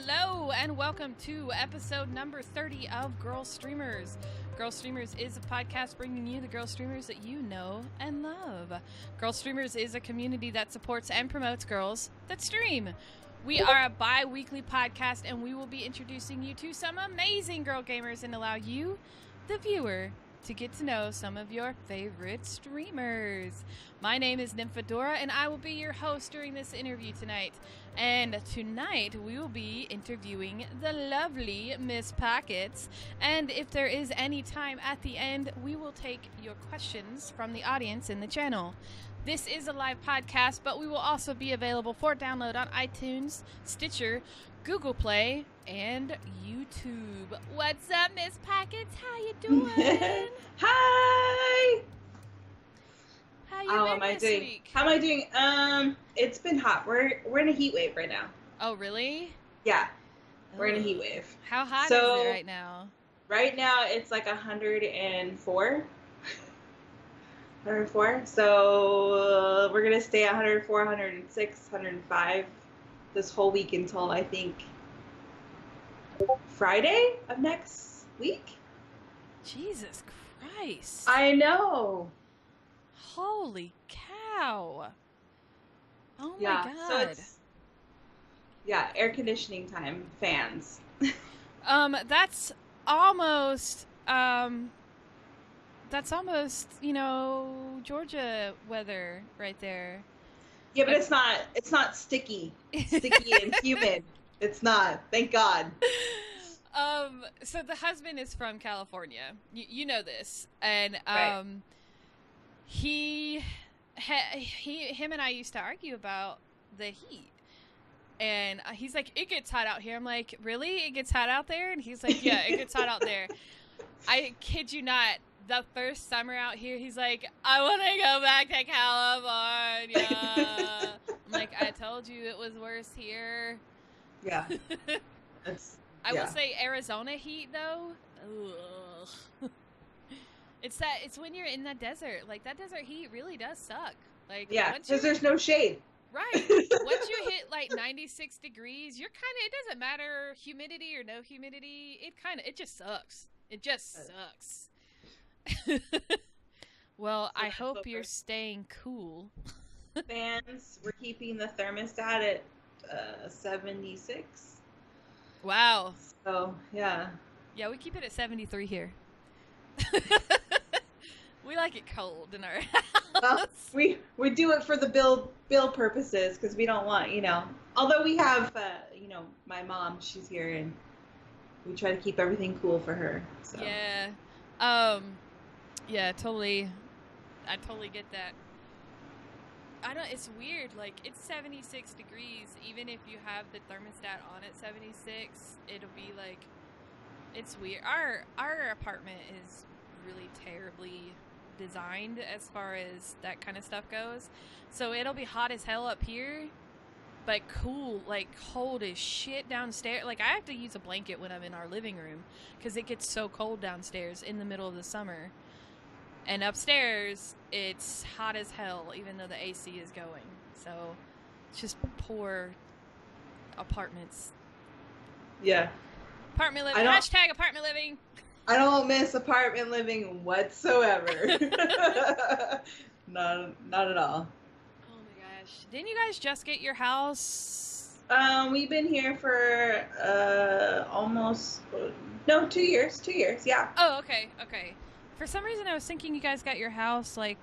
Hello and welcome to episode number 30 of Girlstreamers. Girlstreamers is a podcast bringing you the Girlstreamers that you know and love. Girlstreamers is a community that supports and promotes girls that stream. We are a bi-weekly podcast and we will be introducing you to some amazing girl gamers and allow you, the viewer, to get to know some of your favorite streamers. My name is Nymphadora and I will be your host during this interview tonight. And tonight we will be interviewing the lovely Misspockets. And if there is any time at the end, we will take your questions from the audience in the channel. This is a live podcast, but we will also be available for download on iTunes, Stitcher, Google Play, and YouTube. What's up, Misspockets? How you doing? Hi! How you been this week? How am I doing? It's been hot. We're in a heat wave right now. Oh, really? Yeah. We're in a heat wave. How hot is it right now? Right now it's like 104. 104. So we're gonna stay at 104, 106, 105 this whole week until I think Friday of next week. Jesus Christ. I know. Holy cow. Oh Yeah, my god. so it's air conditioning time, fans. That's almost Georgia weather right there. Yeah, but it's not sticky. Sticky and humid. It's not. Thank God. So the husband is from California. You know this. And Right. him and I used to argue about the heat. And he's like, it gets hot out here. I'm like, really? It gets hot out there? And he's like, yeah, it gets hot out there. I kid you not. The first summer out here, he's like, I want to go back to California. I'm like, I told you it was worse here. Yeah. I will say Arizona heat, though. Ugh. It's when you're in the desert. Like, that desert heat really does suck. Like, yeah, because there's no shade. Right. Once you hit, like, 96 degrees, you're kind of, it doesn't matter humidity or no humidity. It just sucks. It just sucks. Well, I hope you're staying cool. Fans, we're keeping the thermostat at 76. Wow. So, yeah. Yeah, we keep it at 73 here. We like it cold in our house. We do it for the bill purposes because we don't want, although we have, my mom, she's here and we try to keep everything cool for her. So. Yeah. Yeah, totally. I totally get that. It's weird. Like, it's 76 degrees. Even if you have the thermostat on at 76, it'll be like, it's weird. Our apartment is really terribly designed as far as that kind of stuff goes. So it'll be hot as hell up here, but cool, like cold as shit downstairs. Like, I have to use a blanket when I'm in our living room because it gets so cold downstairs in the middle of the summer. And upstairs, it's hot as hell, even though the AC is going. So, it's just poor apartments. Yeah. Apartment living. Hashtag apartment living. I don't miss apartment living whatsoever. Not at all. Oh my gosh. Didn't you guys just get your house? We've been here for almost 2 years. 2 years, yeah. Oh, okay. For some reason, I was thinking you guys got your house, like,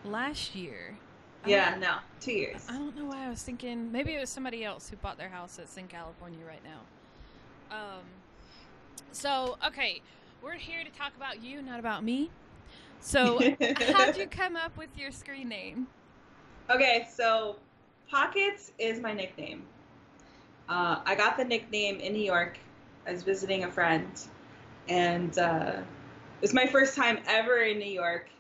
last year. Yeah, no. 2 years. I don't know why I was thinking. Maybe it was somebody else who bought their house that's in California right now. So, okay. We're here to talk about you, not about me. So, how'd you come up with your screen name? Okay, so Pockets is my nickname. I got the nickname in New York. I was visiting a friend, and it was my first time ever in New York,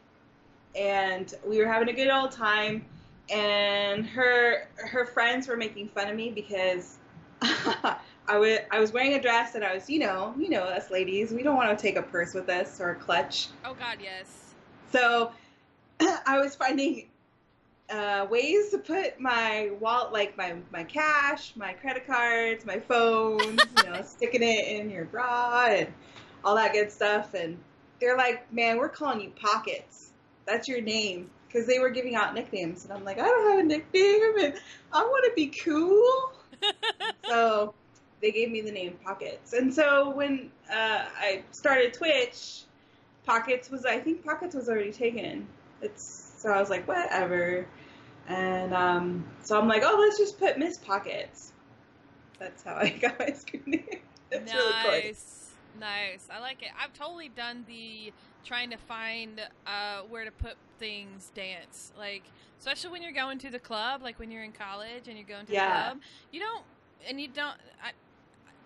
and we were having a good old time, and her friends were making fun of me because I was wearing a dress and I was, us ladies, we don't want to take a purse with us or a clutch. Oh God, yes. So I was finding ways to put my wallet, like my cash, my credit cards, my phones, sticking it in your bra and all that good stuff. And they're like, man, we're calling you Pockets. That's your name. Because they were giving out nicknames. And I'm like, I don't have a nickname and I want to be cool. So they gave me the name Pockets. And so when I started Twitch, I think Pockets was already taken. So I was like, whatever. And so I'm like, oh, let's just put Misspockets. That's how I got my screen name. It's really cool. Nice. I like it. I've totally done the trying to find where to put things dance. Like, especially when you're going to the club, like when you're in college and you're going to the club.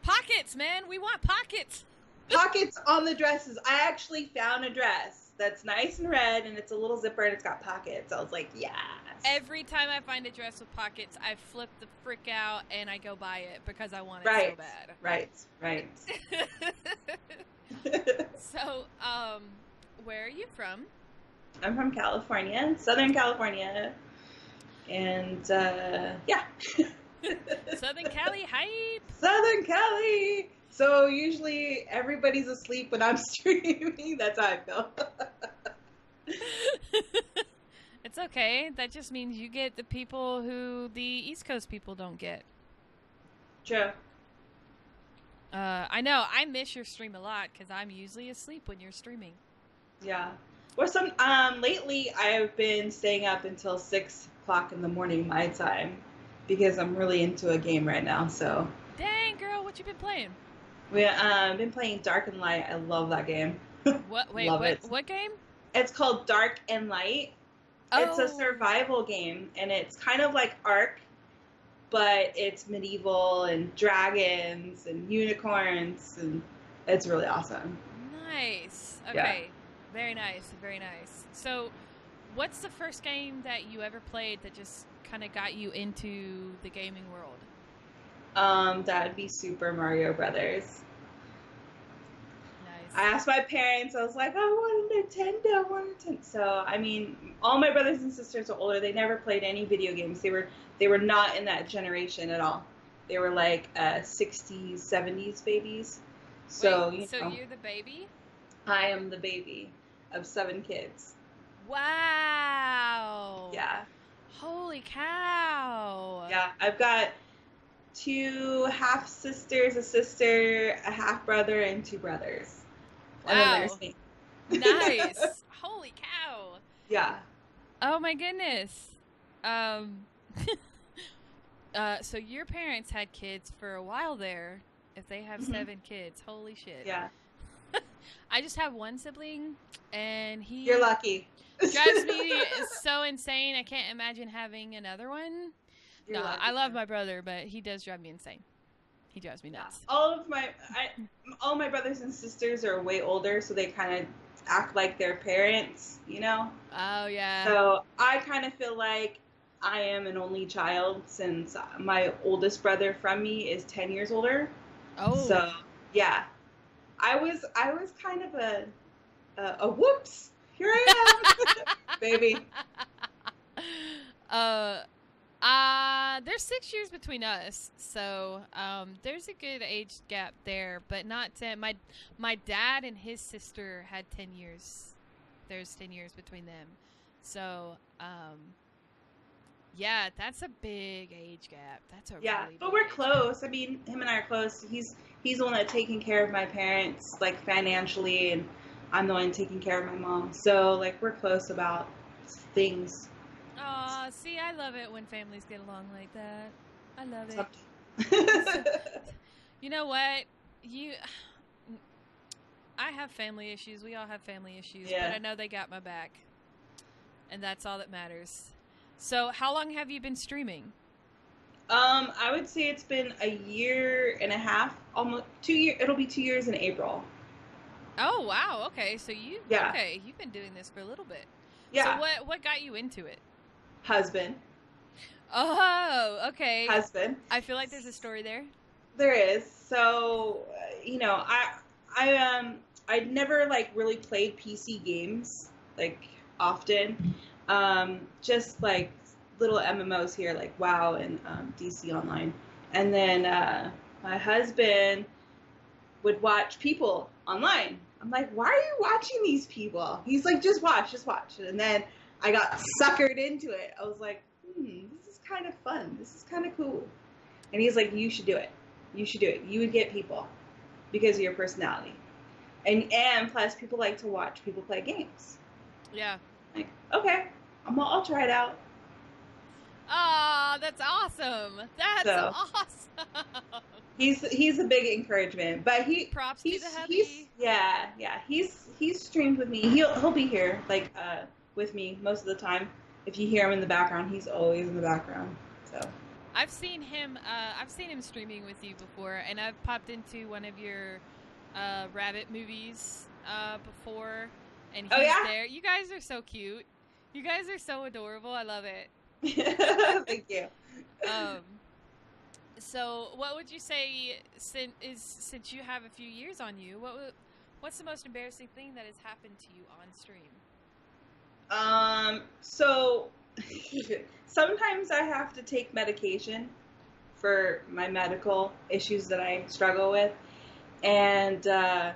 Pockets, man. We want pockets. Pockets on the dresses. I actually found a dress that's nice and red, and it's a little zipper, and it's got pockets. I was like, yes. Every time I find a dress with pockets, I flip the frick out, and I go buy it because I want it so bad. Right. So, where are you from? I'm from California, Southern California, and, yeah. Southern Cali hype! Southern Cali! So usually everybody's asleep when I'm streaming. That's how I feel. It's okay. That just means you get the people who the East Coast people don't get. True. I know. I miss your stream a lot because I'm usually asleep when you're streaming. Yeah. Or lately I've been staying up until 6 o'clock in the morning my time because I'm really into a game right now. So. Dang, girl, what you been playing? We've been playing Dark and Light. I love that game. What game? It's called Dark and Light. Oh. It's a survival game, and it's kind of like Ark, but it's medieval and dragons and unicorns, and it's really awesome. Nice. Okay. Yeah. Very nice. Very nice. So, what's the first game that you ever played that just kind of got you into the gaming world? That would be Super Mario Brothers. Nice. I asked my parents, I was like, I want a Nintendo, So, I mean, all my brothers and sisters are older. They never played any video games. They were not in that generation at all. They were like 60s, 70s babies. So, Wait, so you're the baby? I am the baby of 7 kids. Wow. Yeah. Holy cow. Yeah, I've got 2 half sisters, a sister, a half brother, and 2 brothers. Wow. And then there's me. Nice. Holy cow. Yeah. Oh my goodness. So your parents had kids for a while there. If they have 7 kids, holy shit. Yeah. I just have one sibling, and You're lucky. Drives me so insane. I can't imagine having another one. You're lucky. I love my brother, but he does drive me insane. He drives me nuts. All my brothers and sisters are way older, so they kind of act like their parents, Oh, yeah. So I kind of feel like I am an only child since my oldest brother from me is 10 years older. Oh. So, yeah. I was kind of a whoops. Here I am, baby. There's 6 years between us, so there's a good age gap there, but not 10. My dad and his sister had 10 years. There's 10 years between them, so yeah, that's a big age gap. That's a really but big we're age close. gap. I mean, him and I are close. He's the one that's taking care of my parents, like financially, and I'm the one taking care of my mom. So like we're close about things. Aw, see, I love it when families get along like that. I love it. You know what? I have family issues. We all have family issues, but I know they got my back, and that's all that matters. So, how long have you been streaming? I would say it's been a year and a half, almost 2 years. It'll be 2 years in April. Oh wow! Okay, so you've been doing this for a little bit. Yeah. So what got you into it? Husband. Oh, okay. Husband. I feel like there's a story there. There is. So, I never like really played PC games like often. Just like little MMOs here, like WoW and DC Online. And then my husband would watch people online. I'm like, why are you watching these people? He's like, just watch. And then I got suckered into it. I was like, this is kind of fun. This is kind of cool. And he's like, you should do it. You would get people because of your personality. And plus, people like to watch people play games. Yeah. Like, okay, I'll try it out. Oh, that's awesome. That's awesome. He's a big encouragement, but props to the hubby. He's streamed with me. He'll be here with me most of the time. If you hear him in the background, he's always in the background. So I've seen him streaming with you before, and I've popped into one of your rabbit movies before, and he's there. You guys are so cute. You guys are so adorable. I love it. Thank you. So what would you say since you have a few years on you, what's the most embarrassing thing that has happened to you on stream? So sometimes I have to take medication for my medical issues that I struggle with. And I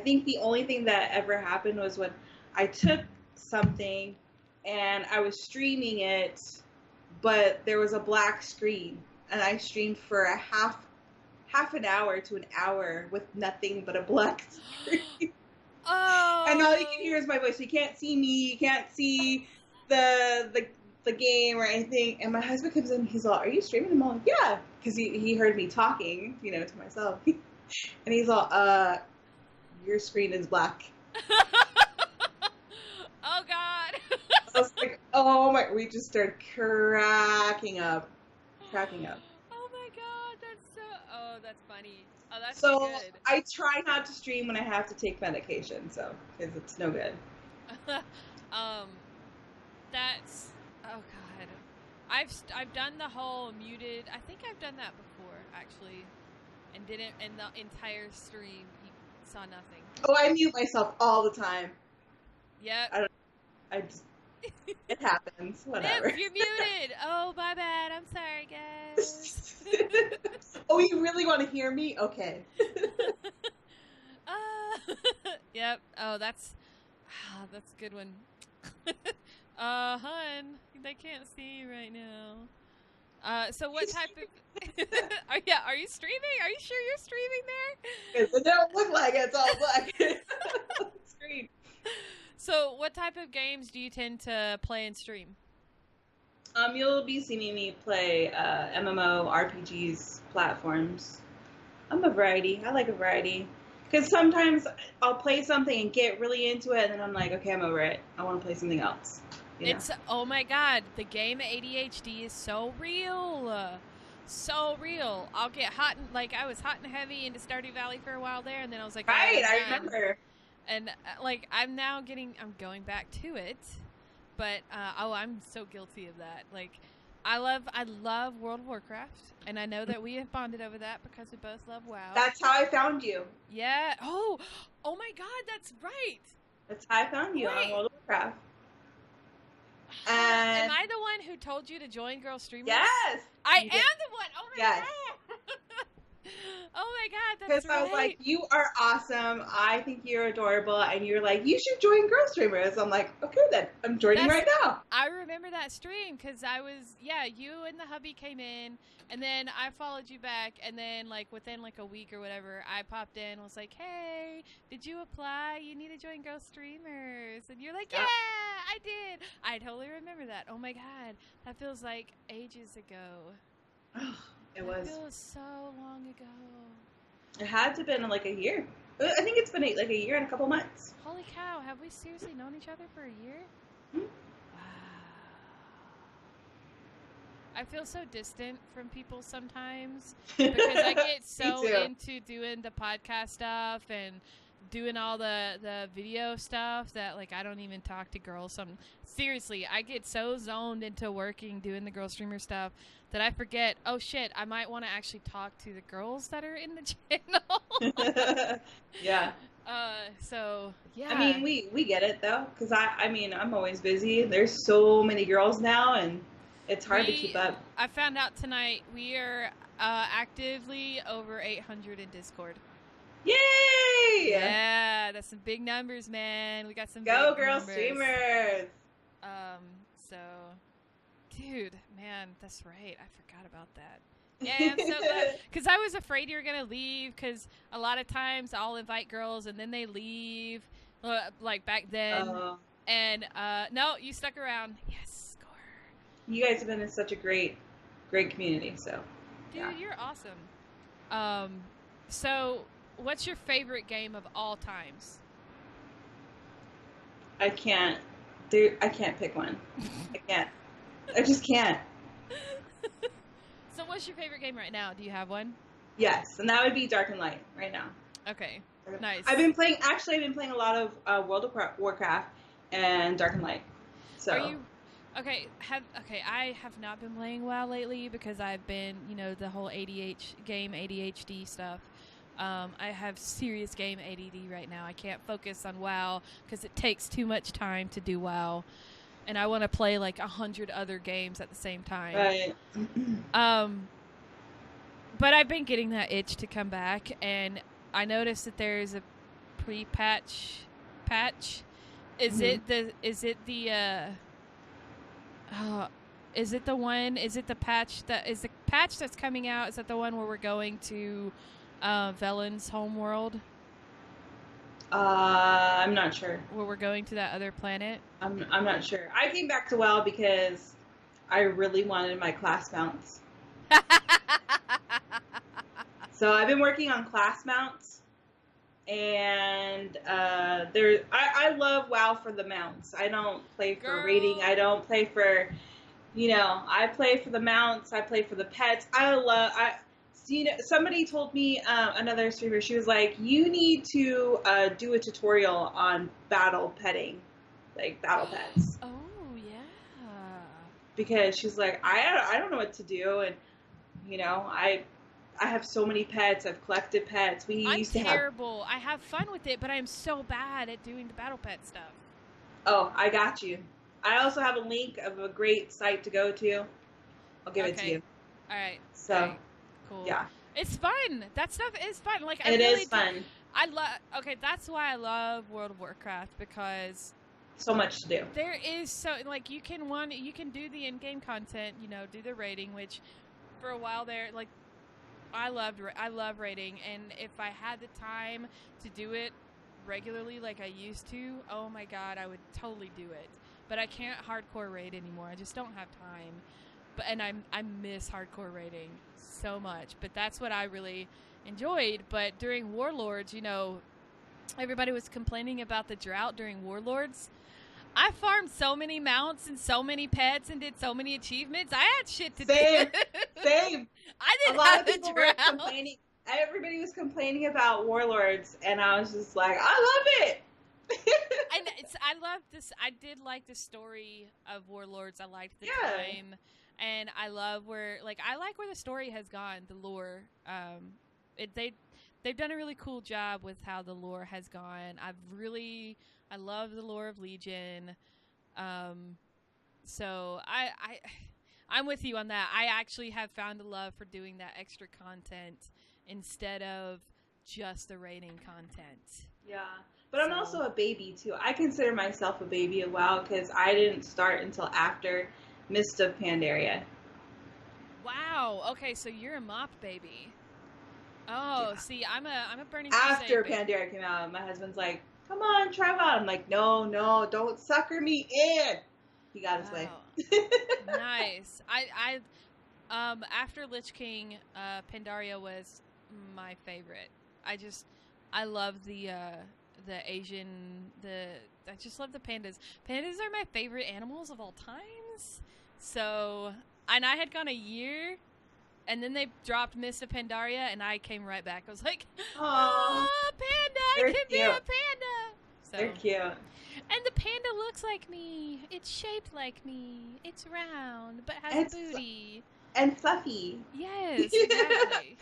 think the only thing that ever happened was when I took something and I was streaming it, but there was a black screen, and I streamed for a half an hour to an hour with nothing but a black screen. Oh. And all you can hear is my voice. You can't see me. You can't see the game or anything. And my husband comes in. He's all, "Are you streaming?" I'm all, "Yeah," because he heard me talking, to myself. And he's all, "Your screen is black." Oh God. I was like, "Oh my!" We just started cracking up. Oh my God, that's funny. Oh, that's so good. I try not to stream when I have to take medication, because it's no good. That's, oh God, I've done the whole muted. I think I've done that before actually, and didn't. And the entire stream, you saw nothing. Oh, I mute myself all the time. Yep. I just. It happens. Whatever. Yep, you're muted. Oh, my bad. I'm sorry, guys. Oh, you really want to hear me? Okay. Yep. Oh, that's a good one. Hun, they can't see you right now. So what type of? Are you streaming? Are you sure you're streaming there? It don't look like it's all black. Screen. So, what type of games do you tend to play and stream? You'll be seeing me play MMO, RPGs, platforms. I'm a variety. I like a variety. Because sometimes I'll play something and get really into it, and then I'm like, okay, I'm over it. I want to play something else. It's, oh my God, the game ADHD is so real. So real. I'll get hot, I was hot and heavy into Stardew Valley for a while there, and then I was like, right, I remember. And I'm going back to it, but I'm so guilty of that. I love World of Warcraft, and I know that we have bonded over that because we both love WoW. That's how I found you. Yeah. Oh my God, that's right. That's how I found you on World of Warcraft. Am I the one who told you to join Girlstreamers? Yes. I am the one. Oh my God. Oh my God, that's right. Because I was like, you are awesome. I think you're adorable. And you're like, you should join Girlstreamers. I'm like, okay then. I'm joining right now. I remember that stream because you and the hubby came in, and then I followed you back, and then within a week or whatever, I popped in and was like, hey, did you apply? You need to join Girlstreamers. And you're like, yeah, I did. I totally remember that. Oh my God, that feels like ages ago. It was. It feels so long ago. It had to have been a year. I think it's been a year and a couple months. Holy cow, have we seriously known each other for a year? Hmm? Wow. I feel so distant from people sometimes because I get so into doing the podcast stuff and doing all the video stuff that I don't even talk to girls. Seriously, I get so zoned into working doing the Girlstreamer stuff that I forget, oh shit, I might want to actually talk to the girls that are in the channel. Yeah. So yeah. I mean, we get it though, because I mean, I'm always busy. There's so many girls now, and it's hard to keep up. I found out tonight we are actively over 800 in Discord. Yay! Yeah, that's some big numbers, man. We got some Go big numbers. Girlstreamers! So, dude, man, that's right. I forgot about that. Yeah, I'm so glad. Because I was afraid you were going to leave, because a lot of times I'll invite girls and then they leave, like back then. And, no, you stuck around. Yes, score. You guys have been in such a great community, so. Dude, yeah. You're awesome. So, what's your favorite game of all times? I can't pick one. I can't. I just can't. So what's your favorite game right now? Do you have one? Yes, and that would be Dark and Light right now. Okay, nice. I've been playing a lot of World of Warcraft and Dark and Light. So. Are you okay? I have not been playing WoW lately because I've been, the whole ADHD stuff. I have serious game ADD right now. I can't focus on WoW because it takes too much time to do WoW. And I want to play like 100 other games at the same time. Right. But I've been getting that itch to come back, and I noticed that there's a pre-patch. Is it the patch that's coming out? Is that the one where we're going to Velen's homeworld? I'm not sure. Where we're going to that other planet? I'm not sure. I came back to WoW because I really wanted my class mounts. So I've been working on class mounts, and I love WoW for the mounts. I don't play for rating. I don't play for, I play for the mounts. I play for the pets. Somebody told me, another streamer, she was like, you need to do a tutorial on battle petting, like battle pets. Oh, yeah. Because she's like, I don't know what to do, and, I have so many pets. I've collected pets. I'm terrible. I have fun with it, but I'm so bad at doing the battle pet stuff. Oh, I got you. I also have a link of a great site to go to. I'll give it to you. All right. So. Right. Cool. Yeah. It's fun. That stuff is fun. Like it is fun. Okay, that's why I love World of Warcraft, because so much to do. There is you can do the in-game content, do the raiding, which for a while there, like I love raiding, and if I had the time to do it regularly like I used to, oh my god, I would totally do it. But I can't hardcore raid anymore. I just don't have time. And I miss hardcore raiding so much, but that's what I really enjoyed. But during Warlords, everybody was complaining about the drought during Warlords. I farmed so many mounts and so many pets and did so many achievements. I had shit to do. Same. I didn't have the drought. Everybody was complaining about Warlords, and I was just like, I love it. I love this. I did like the story of Warlords. I liked the time. And I love where the story has gone, the lore. They've done a really cool job with how the lore has gone. I love the lore of Legion. So I'm with you on that. I actually have found a love for doing that extra content instead of just the raiding content. Yeah. But I'm also a baby too. I consider myself a baby of WoW because I didn't start until after Mist of Pandaria. Wow. Okay, so you're a mop baby. Oh, yeah. See, I'm a Burning After Crusade Pandaria came out, my husband's like, "Come on, try WoW." I'm like, "No, don't sucker me in." He got his way. Nice. I after Lich King, Pandaria was my favorite. I love the Asian, I just love the pandas. Pandas are my favorite animals of all times. So, and I had gone a year, and then they dropped Mist of Pandaria, and I came right back. I was like, oh, panda! I could be a panda! So, they're cute. And the panda looks like me. It's shaped like me. It's round, but has a booty. And fluffy. Yes, exactly.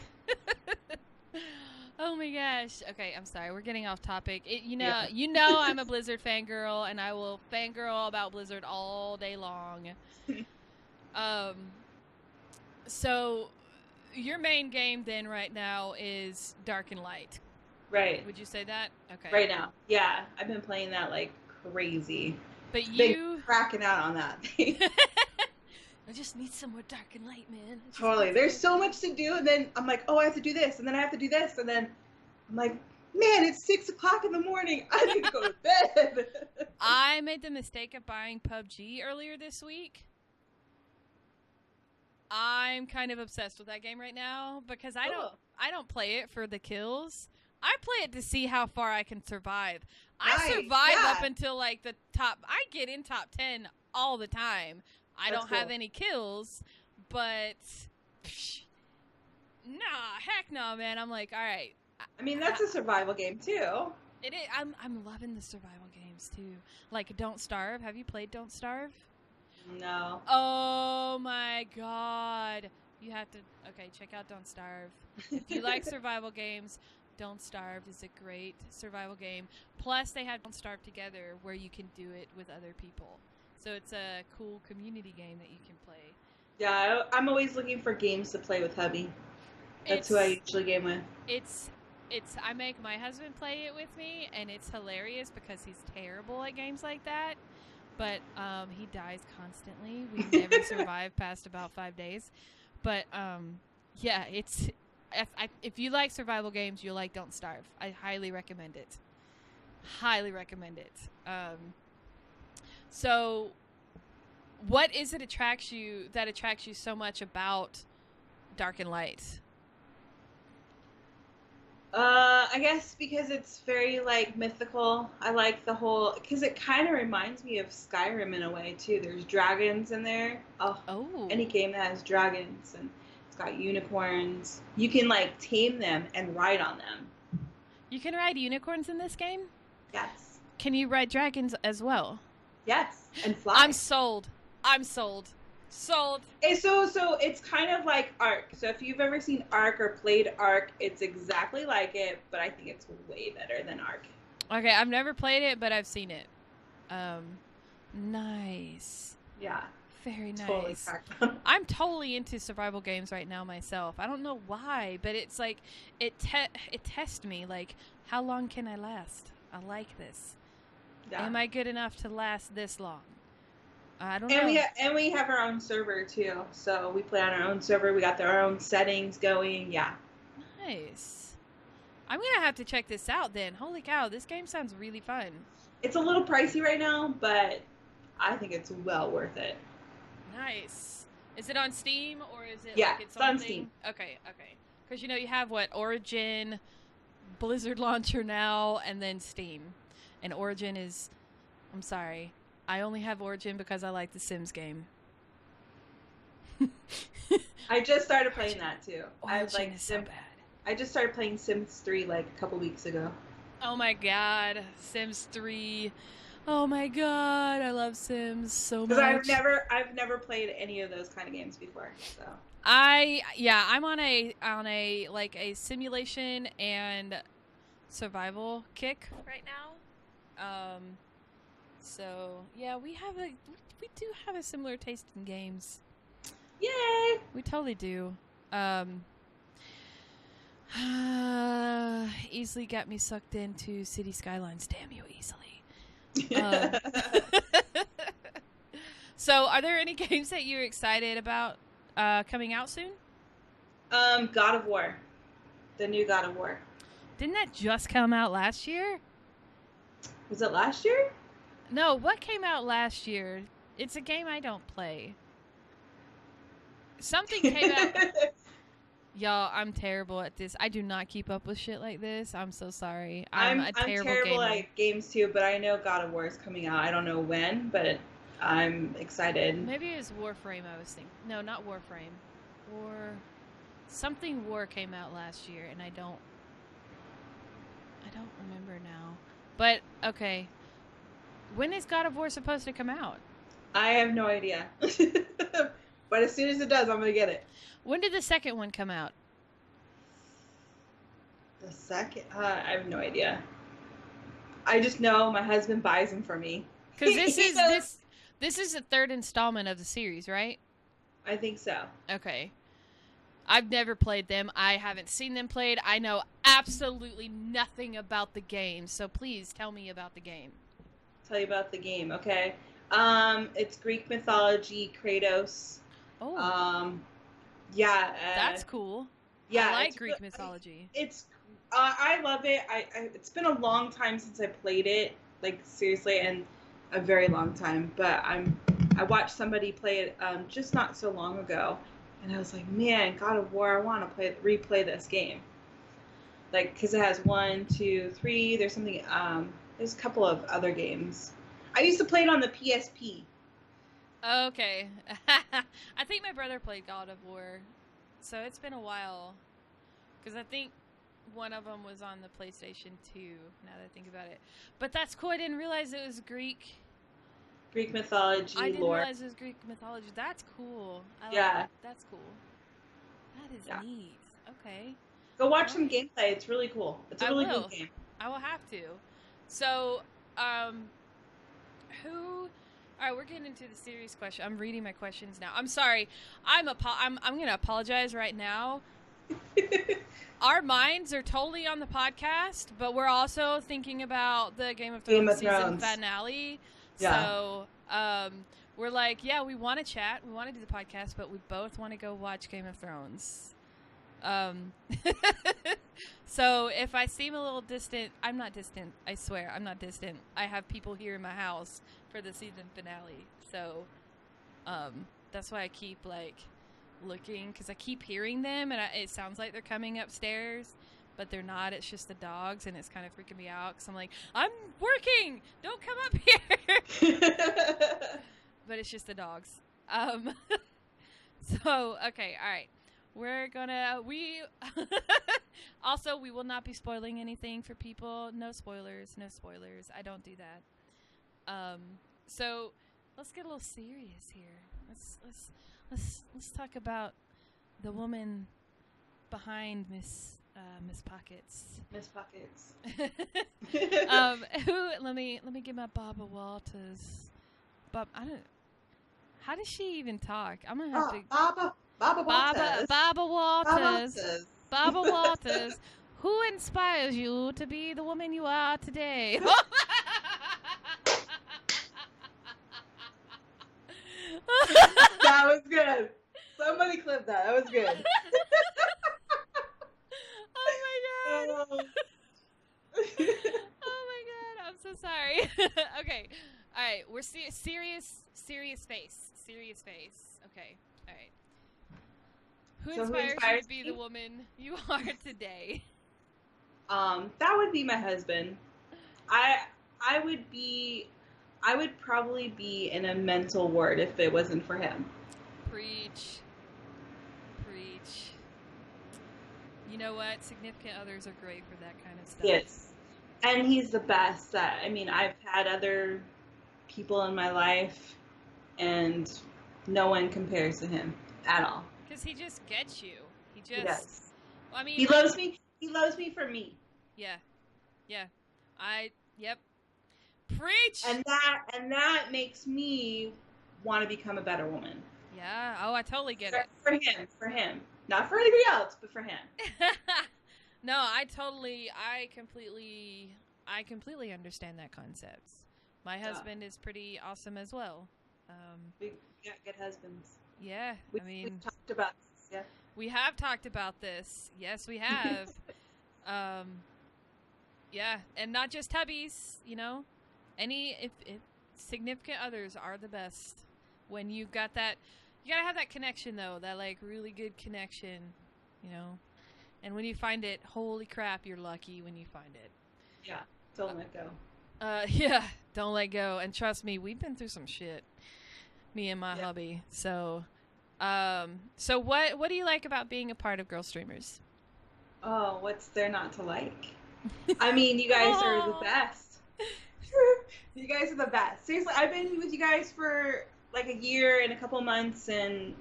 Oh my gosh. Okay, I'm sorry. We're getting off topic. Yeah. You know I'm a Blizzard fangirl, and I will fangirl about Blizzard all day long. Um, so your main game then right now is Dark and Light. Right. Would you say that? Okay. Right now. Yeah. I've been playing that like crazy. But Been cracking out on that thing. I just need some more Dark and Light, man. Totally. There's so much to do, and then I'm like, oh, I have to do this, and then I have to do this, and then I'm like, man, it's 6 o'clock in the morning. I need to go to bed. I made the mistake of buying PUBG earlier this week. I'm kind of obsessed with that game right now because I don't play it for the kills. I play it to see how far I can survive. I survive up until like the top. I get in top 10 all the time. I don't have any kills, but nah, heck no, man. I'm like, all right. I mean, that's a survival game too. It is. I'm loving the survival games too. Like Don't Starve. Have you played Don't Starve? No. Oh my god. You have to. Okay, check out Don't Starve. If you like survival games, Don't Starve is a great survival game. Plus, they have Don't Starve Together where you can do it with other people. So it's a cool community game that you can play. Yeah, I'm always looking for games to play with hubby. That's who I usually game with. I make my husband play it with me, and it's hilarious because he's terrible at games like that. But he dies constantly. We never survive past about 5 days. But yeah, it's if you like survival games, you'll like Don't Starve. I highly recommend it. Highly recommend it. So, what is it that attracts you so much about Dark and Light? I guess because it's very like mythical. I like the whole because it kind of reminds me of Skyrim in a way too. There's dragons in there. Oh, any game that has dragons and it's got unicorns. You can like tame them and ride on them. You can ride unicorns in this game? Yes. Can you ride dragons as well? Yes, and fly. I'm sold. Sold. So it's kind of like Ark. So if you've ever seen Ark or played Ark, it's exactly like it, but I think it's way better than Ark. Okay, I've never played it, but I've seen it. Nice. Yeah. Very nice. Totally I'm totally into survival games right now myself. I don't know why, but it's like it tests me. Like, how long can I last? I like this. Yeah. Am I good enough to last this long? I don't know. And we have our own server too. So we play on our own server. We got our own settings going. Yeah. Nice. I'm gonna have to check this out then. Holy cow, this game sounds really fun. It's a little pricey right now, but I think it's well worth it. Nice. Is it on Steam or is it like it's on Steam? Okay. Because you have what? Origin, Blizzard Launcher now, and then Steam. And Origin is, I'm sorry, I only have Origin because I like the Sims game. I just started playing that too. Origin is so bad. I just started playing Sims 3 like a couple weeks ago. Oh my god, Sims 3. Oh my god, I love Sims so much. Because I've never played any of those kind of games before. So I'm on a like a simulation and survival kick right now. So yeah, we do have a similar taste in games. Yay! We totally do. Easily got me sucked into City Skylines. Damn you, easily. So, are there any games that you're excited about coming out soon? God of War. The new God of War. Didn't that just come out last year? Was it last year? No, what came out last year? It's a game I don't play. Something came out. Y'all, I'm terrible at this. I do not keep up with shit like this. I'm so sorry. I'm terrible at games too, but I know God of War is coming out. I don't know when, but I'm excited. Maybe it was Warframe I was thinking. No, not Warframe. Something War came out last year, and I don't remember now. But, okay. When is God of War supposed to come out? I have no idea. But as soon as it does, I'm going to get it. When did the second one come out? The second, I have no idea. I just know my husband buys them for me. Because this is the third installment of the series, right? I think so. Okay. I've never played them. I haven't seen them played. I know absolutely nothing about the game, so please tell me about the game. Tell you about the game, okay? It's Greek mythology, Kratos. Oh. Yeah. That's cool. Yeah, I like Greek mythology. I love it. It's been a long time since I played it, like seriously, and a very long time. But I watched somebody play it just not so long ago, and I was like, man, God of War, I want to replay this game. Like, because it has 1, 2, 3. There's something. There's a couple of other games. I used to play it on the PSP. Okay. I think my brother played God of War, so it's been a while. Because I think one of them was on the PlayStation 2, now that I think about it. But that's cool. I didn't realize it was Greek Mythology lore. I didn't realize it was Greek mythology. That's cool. That's cool. That is neat. Okay. Go watch some gameplay. It's really cool. It's a really good game. I will have to. So, All right, we're getting into the serious question. I'm reading my questions now. I'm sorry. I'm going to apologize right now. Our minds are totally on the podcast, but we're also thinking about the Game of Thrones season finale. Yeah. So, we're like, yeah, we want to chat. We want to do the podcast, but we both want to go watch Game of Thrones. So if I seem a little distant, I'm not distant. I swear, I'm not distant. I have people here in my house for the season finale. So, that's why I keep like looking, because I keep hearing them, and it sounds like they're coming upstairs, but they're not. It's just the dogs, and it's kind of freaking me out, because I'm like, I'm working! Don't come up here! But it's just the dogs. So, okay, alright. We're gonna, also, we will not be spoiling anything for people. No spoilers, no spoilers. I don't do that. So, let's get a little serious here. Let's talk about the woman behind Misspockets. Misspockets. Let me get my Baba Walters. How does she even talk? I'm gonna have to. Baba Walters. Baba Walters. Who inspires you to be the woman you are today? That was good. Somebody clip that. That was good. Oh my god. Oh my god. I'm so sorry. Okay. All right. We're serious face. Serious face. Okay. All right. Who inspires you to be the woman you are today? That would be my husband. I would probably be in a mental ward if it wasn't for him. Preach. You know what? Significant others are great for that kind of stuff. Yes. And he's the best. I've had other people in my life, and no one compares to him at all. Because he just gets you. He does. Well, I mean, he loves me. He loves me for me. Yeah. Yep. Preach. And that makes me want to become a better woman. Yeah. Oh, I totally get it. For him. Not for anybody else, but for him. No, I completely understand that concept. My husband is pretty awesome as well. We got good husbands. Yeah, we've talked about this. Yeah, we have talked about this. Yes, we have. Yeah, and not just hubbies. You know, if significant others are the best. When you've got that, you gotta have that connection though. That like really good connection. You know, and when you find it, holy crap, you're lucky when you find it. Yeah, don't let go. Yeah, don't let go. And trust me, we've been through some shit. Me and my hubby. So what do you like about being a part of Girlstreamers? Oh, what's there not to like? I mean, you guys are the best. You guys are the best. Seriously, I've been with you guys for like a year and a couple months, and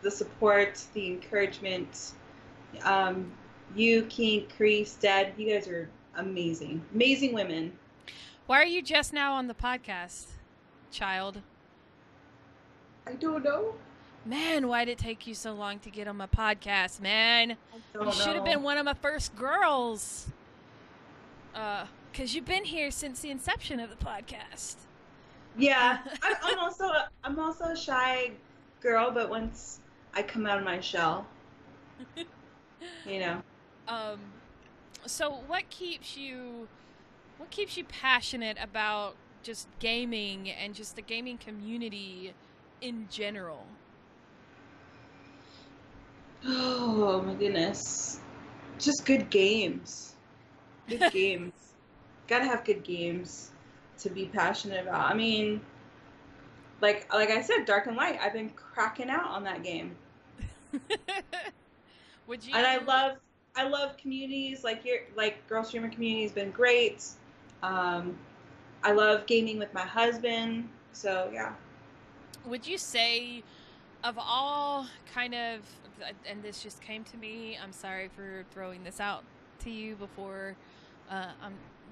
the support, the encouragement, You, Kink, Crease, Dead. You guys are amazing. Amazing women. Why are you just now on the podcast, child? I don't know. Man, why did it take you so long to get on my podcast, man? I don't You should have know. been one of my first girls. Because you've been here since the inception of the podcast. Yeah, I'm also a shy girl, but once I come out of my shell, you know. So what keeps you passionate about just gaming and just the gaming community in general? Oh my goodness. Just good games. Good games. Gotta have good games to be passionate about. I mean, like I said, Dark and Light, I've been cracking out on that game. Would you? And I love communities like Girlstreamer community has been great. I love gaming with my husband. So yeah. Would you say, of all kind of, and this just came to me, I'm sorry for throwing this out to you before,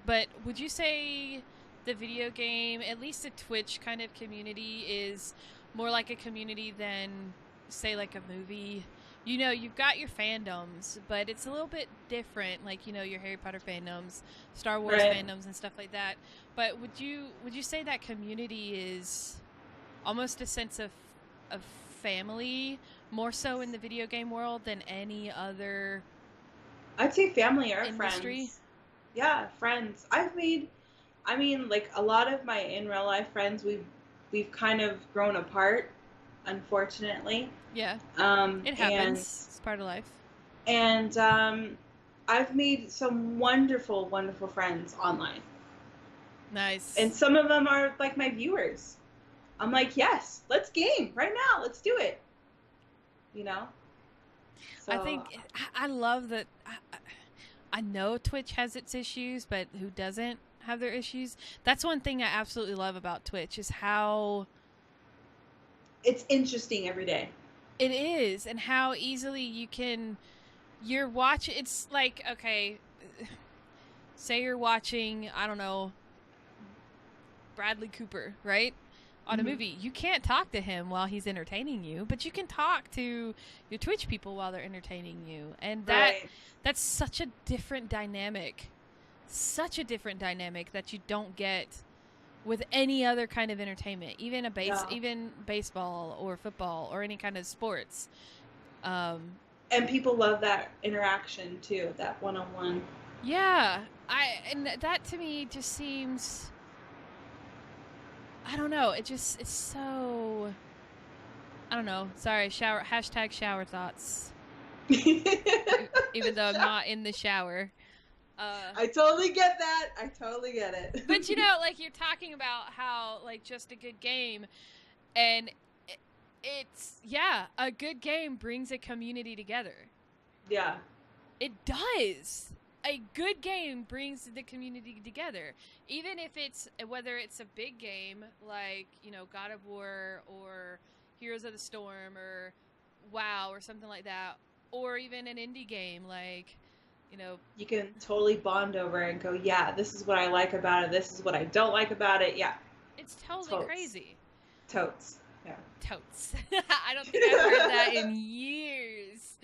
but would you say the video game, at least the Twitch kind of community, is more like a community than, say, like a movie? You know, you've got your fandoms, but it's a little bit different, like, you know, your Harry Potter fandoms, Star Wars fandoms, and stuff like that. But would you say that community is almost a sense of family, more so in the video game world than any other? I'd say family or industry? Friends. Yeah, friends. Like a lot of my in real life friends, we've kind of grown apart, unfortunately. Yeah. It happens. It's part of life. And I've made some wonderful, wonderful friends online. Nice. And some of them are like my viewers. I'm like, yes, let's game right now. Let's do it. You know? So, I think I love that. I know Twitch has its issues, but who doesn't have their issues? That's one thing I absolutely love about Twitch is how it's interesting every day. It is, and how easily you're watching. It's like, okay, say you're watching, I don't know, Bradley Cooper, right? On a movie, you can't talk to him while he's entertaining you, but you can talk to your Twitch people while they're entertaining you, and that's such a different dynamic, that you don't get with any other kind of entertainment, even even baseball or football or any kind of sports. And people love that interaction too, that one-on-one. Yeah, and that to me just seems, I don't know. It's so, I don't know. Sorry, #shower thoughts. Even though I'm not in the shower. I totally get that. I totally get it. But you know, like you're talking about how like just a good game, and it's a good game brings a community together. Yeah. It does. A good game brings the community together, even if whether it's a big game like, you know, God of War or Heroes of the Storm or WoW or something like that, or even an indie game like, you know, you can totally bond over and go, yeah, this is what I like about it, this is what I don't like about it. Yeah, it's totally crazy. Totes. Yeah, totes. I don't think I've heard that in years.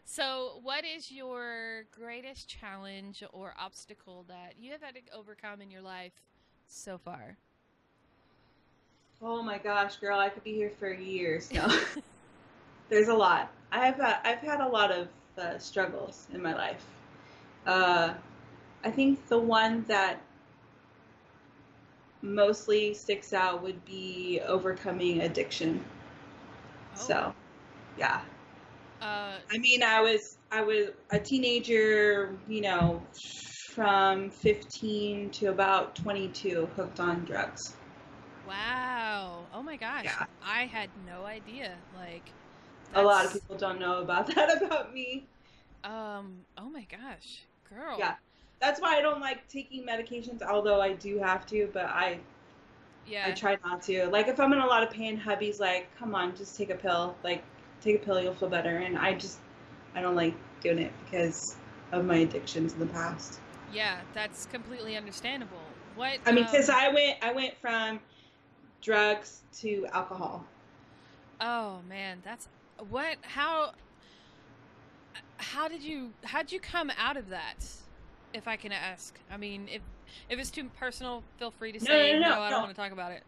So what is your greatest challenge or obstacle that you have had to overcome in your life so far? Oh my gosh, girl, I could be here for years now. There's a lot. I've had a lot of struggles in my life. I think the one that mostly sticks out would be overcoming addiction. Oh. So, yeah. I mean, I was a teenager, you know, from 15 to about 22, hooked on drugs. Wow. Oh my gosh. Yeah. I had no idea. Like, a lot of people don't know about that about me. Oh my gosh, girl. Yeah. That's why I don't like taking medications, although I do have to, but I try not to. Like, if I'm in a lot of pain, hubby's like, come on, just take a pill. Like, take a pill, you'll feel better. And I don't like doing it because of my addictions in the past. Yeah, that's completely understandable. What? I mean, because I went from drugs to alcohol. Oh man, that's what? How'd you come out of that? If I can ask. I mean, if it's too personal, feel free to say no. I don't want to talk about it.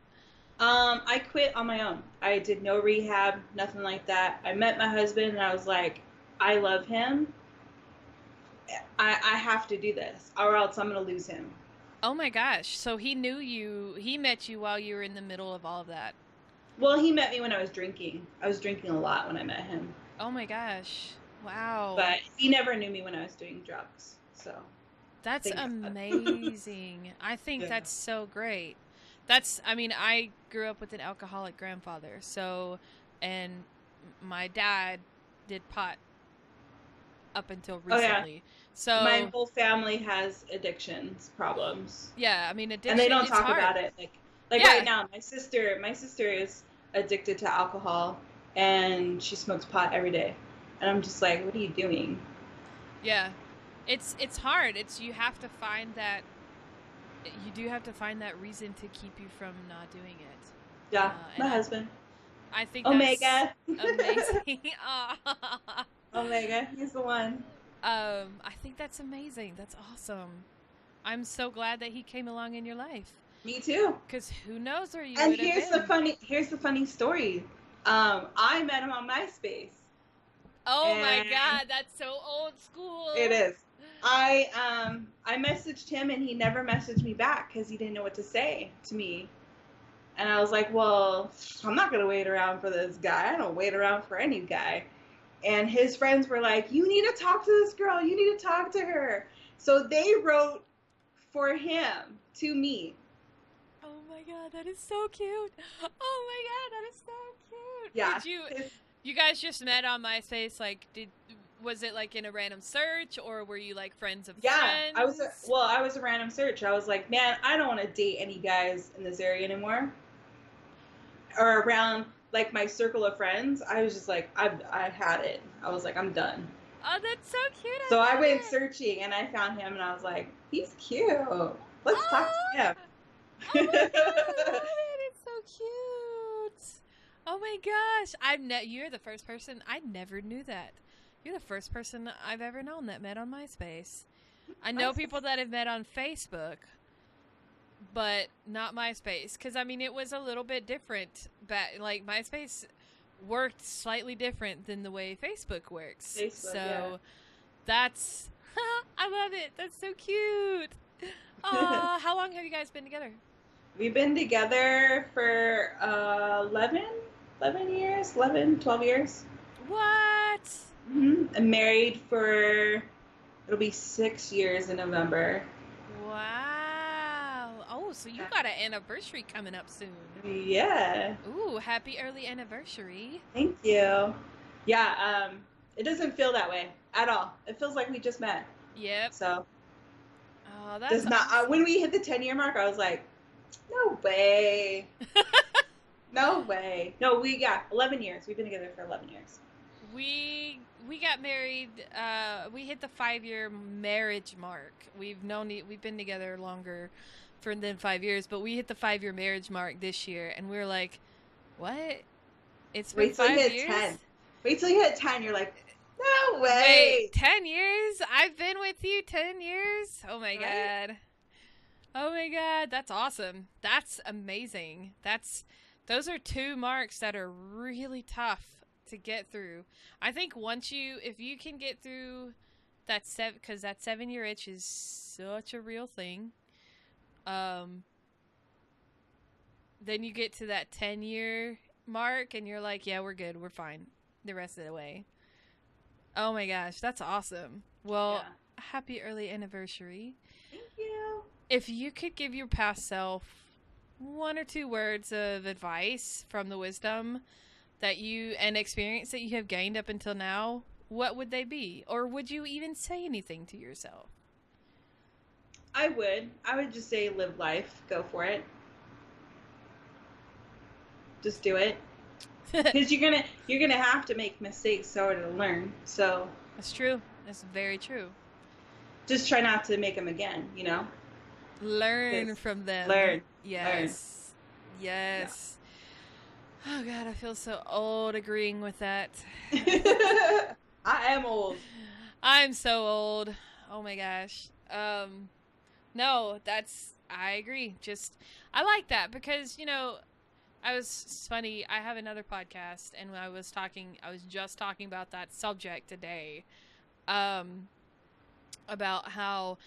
I quit on my own. I did no rehab, nothing like that. I met my husband and I was like, I love him. I have to do this or else I'm going to lose him. Oh my gosh. So he met you while you were in the middle of all of that. Well, he met me when I was drinking. I was drinking a lot when I met him. Oh my gosh. Wow. But he never knew me when I was doing drugs. So that's amazing. I think that's so great. I grew up with an alcoholic grandfather. So, and my dad did pot up until recently. Oh, yeah. So my whole family has addictions problems. Yeah, I mean addiction. And they don't talk about it. Like yeah. Right now, my sister is addicted to alcohol and she smokes pot every day. And I'm just like, what are you doing? Yeah. It's hard. You have to find that reason to keep you from not doing it. Yeah, my husband. I think Omega. Amazing. Omega, he's the one. I think that's amazing. That's awesome. I'm so glad that he came along in your life. Me too. Because who knows where you would have been. Here's the funny story. I met him on MySpace. Oh my God, that's so old school. It is. I messaged him and he never messaged me back because he didn't know what to say to me. And I was like, well, I'm not going to wait around for this guy. I don't wait around for any guy. And his friends were like, you need to talk to this girl. You need to talk to her. So they wrote for him to me. Oh my God, that is so cute. Oh my God, that is so cute. Yeah. You guys just met on MySpace? Like, was it like in a random search, or were you like friends of friends? Yeah, I was a random search. I was like, man, I don't want to date any guys in this area anymore. Or around like my circle of friends. I was just like, I had it. I was like, I'm done. Oh, that's so cute. So I went searching and I found him and I was like, he's cute. Let's talk to him. Oh my God, I love it. It's so cute. Oh my gosh. You're the first person. I never knew that. You're the first person I've ever known that met on MySpace. I know people that have met on Facebook, but not MySpace. Because, I mean, it was a little bit different. Like, MySpace worked slightly different than the way Facebook works. That's... I love it. That's so cute. How long have you guys been together? We've been together for 12 years. What? Mm-hmm. I'm married for, it'll be 6 years in November. Wow. Oh, so you got an anniversary coming up soon. Yeah. Ooh, happy early anniversary. Thank you. Yeah, it doesn't feel that way at all. It feels like we just met. Yep. So. Oh, that's not. When we hit the 10-year mark, I was like, no way. No way. No, we got 11 years. We've been together for 11 years. We got married. We hit the 5-year marriage mark. We've been together longer than 5 years, but we hit the 5-year marriage mark this year, and we were like, "What? It's been 5 years." 10. Wait till you hit 10. You're like, no way. Wait, 10 years? I've been with you 10 years? Oh my God. Oh my God. That's awesome. That's amazing. Those are 2 marks that are really tough to get through. I think if you can get through that because that 7-year itch is such a real thing. Then you get to that 10-year mark and you're like, yeah, we're good. We're fine the rest of the way. Oh my gosh, that's awesome. Well, happy early anniversary. Thank you. If you could give your past self 1 or 2 words of advice from the wisdom and experience that you have gained up until now, what would they be? Or would you even say anything to yourself? I would just say live life. Go for it. Just do it. Because you're gonna have to make mistakes in order to learn. So That's true. That's very true. Just try not to make them again, you know? Learn from them. Learn. Yes. Yes. Yeah. Oh God, I feel so old agreeing with that. I am old. I'm so old. Oh my gosh. No, I agree. I like that because, it's funny. I have another podcast and I was just talking about that subject today. About how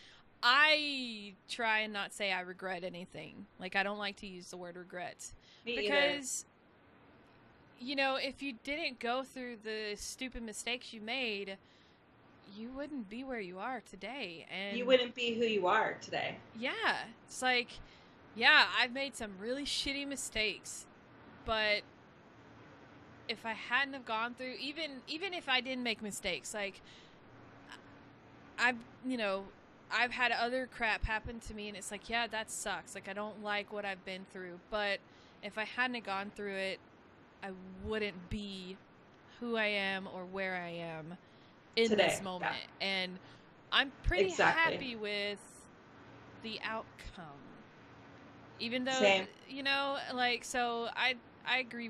I try and not say I regret anything. Like, I don't like to use the word regret. Me because, if you didn't go through the stupid mistakes you made, you wouldn't be where you are today. And you wouldn't be who you are today. Yeah. It's like, yeah, I've made some really shitty mistakes. But if I hadn't have gone through, even if I didn't make mistakes, like, I've had other crap happen to me, and it's like, yeah, that sucks. Like, I don't like what I've been through. But if I hadn't gone through it, I wouldn't be who I am or where I am in today, this moment. Yeah. And I'm pretty happy with the outcome. Even though, Same. So I agree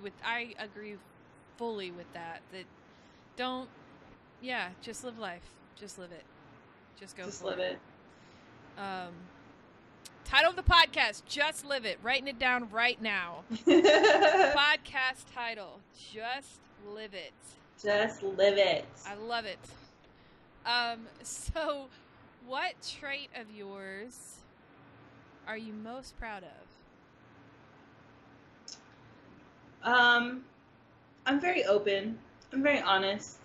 fully with that. Just live life. Just live it. Just go Just for live it. Title of the podcast, Just Live It. Writing it down right now. Podcast title, Just Live It. Just live it. I love it. So what trait of yours are you most proud of? I'm very open. I'm very honest.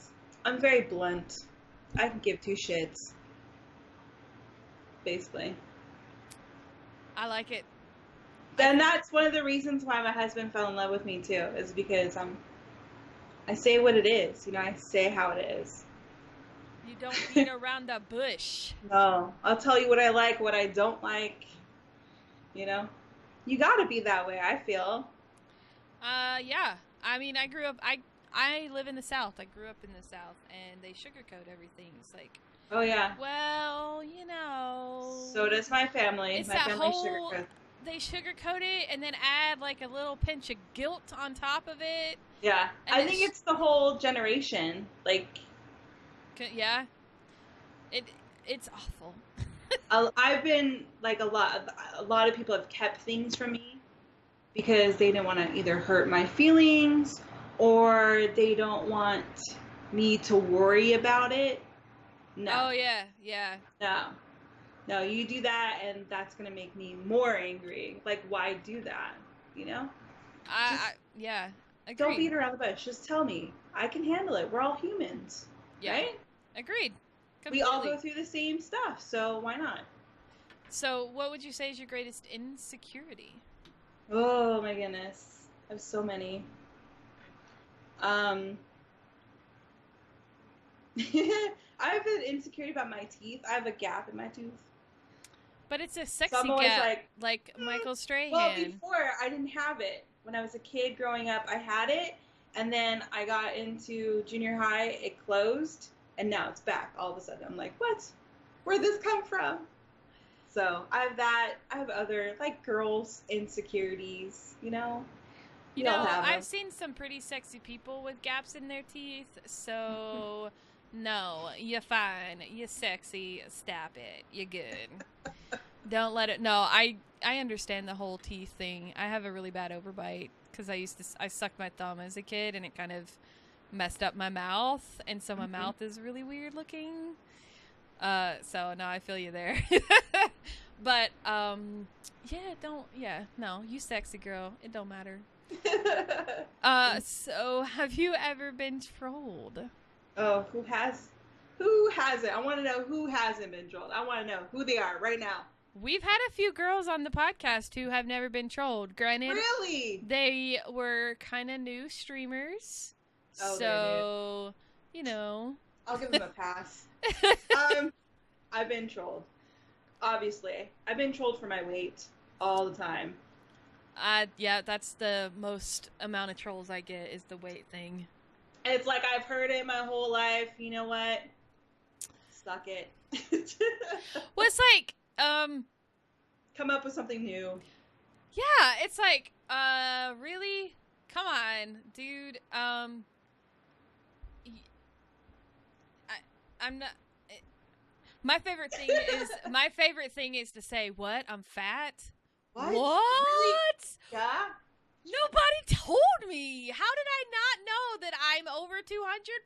I'm very blunt. I can give two shits. Basically. I like it. And that's one of the reasons why my husband fell in love with me too, is because I say what it is, I say how it is. You don't beat around the bush. No, I'll tell you what I like, what I don't like. You gotta be that way, I feel. Yeah. I mean, I live in the South. I grew up in the South, and they sugarcoat everything. It's like, oh yeah. Well, So does my family. It's my that family whole, sugarcoats. They sugarcoat it and then add like a little pinch of guilt on top of it. Yeah. I think it's the whole generation. Like. Yeah. It's awful. I've been like a lot of people have kept things from me because they didn't want to either hurt my feelings or they don't want me to worry about it. No. Oh yeah. No, you do that and that's going to make me more angry. Like, why do that? Yeah. Agreed. Don't beat around the bush. Just tell me. I can handle it. We're all humans. Yeah. Right? Agreed. Completely. We all go through the same stuff, so why not? So, what would you say is your greatest insecurity? Oh my goodness. I have so many. I have an insecurity about my teeth. I have a gap in my tooth. But it's a sexy gap, like Michael Strahan. Well, before, I didn't have it. When I was a kid growing up, I had it. And then I got into junior high, it closed. And now it's back all of a sudden. I'm like, what? Where'd this come from? So I have that. I have other, like, girls' insecurities, I've seen some pretty sexy people with gaps in their teeth. So, no, you're fine. You're sexy. Stop it. You're good. Don't let it. No, I understand the whole teeth thing. I have a really bad overbite because I sucked my thumb as a kid and it kind of messed up my mouth, and so my mouth is really weird looking. So no, I feel you there. But no, you sexy girl. It don't matter. So have you ever been trolled? Oh, who hasn't? I want to know who hasn't been trolled. I want to know who they are right now. We've had a few girls on the podcast who have never been trolled. Granted, really, they were kind of new streamers. Oh, so, I'll give them a pass. I've been trolled. Obviously. I've been trolled for my weight all the time. Yeah, that's the most amount of trolls I get is the weight thing. And it's like I've heard it my whole life. You know what? Suck it. Well, it's like, come up with something new. Yeah, it's like, really? Come on, dude. I'm not. My favorite thing is to say, "What? I'm fat." What? Really? What? Yeah. Nobody told me. How did I not know that I'm over 200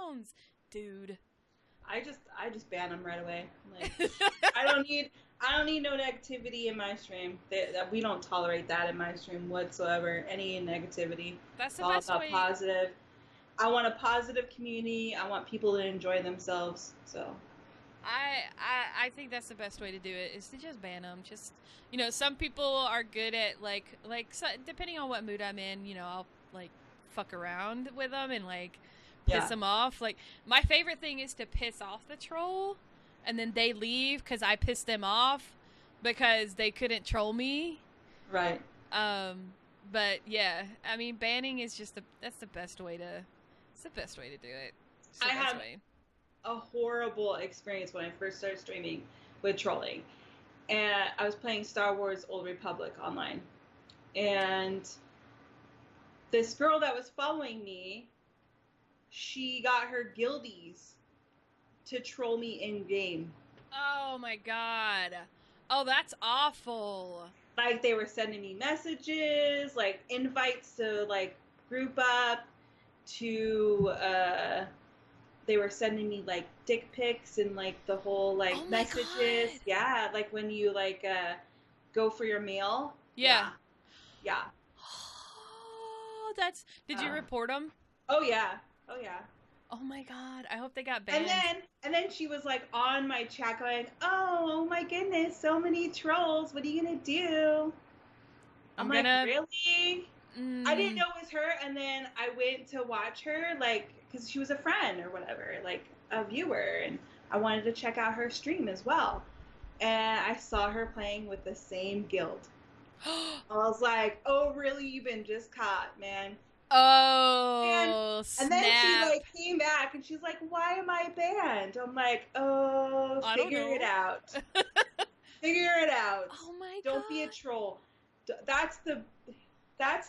pounds, dude? I just ban them right away. Like, I don't need no negativity in my stream. We don't tolerate that in my stream whatsoever. Any negativity. That's It's the all best about way. positive. I want a positive community. I want people to enjoy themselves. So I think that's the best way to do it, is to just ban them. Just, some people are good at so, depending on what mood I'm in, I'll like fuck around with them and like piss them off. Like, my favorite thing is to piss off the troll, and then they leave because I pissed them off because they couldn't troll me. Right. But yeah, I mean, banning is that's the best way to. It's the best way to do it. I had a horrible experience when I first started streaming with trolling, and I was playing Star Wars Old Republic online, and this girl that was following me, she got her guildies to troll me in game. Oh my god. Oh, that's awful. Like, they were sending me messages, like invites to like group up, to they were sending me like dick pics and like the whole like messages. God. Yeah, like when you like go for your meal. Yeah. Yeah. Oh, did you report them? Oh yeah. Oh yeah. Oh my god, I hope they got banned. And then she was like on my chat going, "Oh my goodness, so many trolls. What are you gonna do?" I'm like, really? I didn't know it was her, and then I went to watch her, like, because she was a friend or whatever, like a viewer, and I wanted to check out her stream as well. And I saw her playing with the same guild. I was like, "Oh, really? You've been just caught, man." Oh, and then she like came back and she's like, "Why am I banned?" I'm like, "Oh, figure it out. Figure it out. Oh my God. Don't be a troll." That's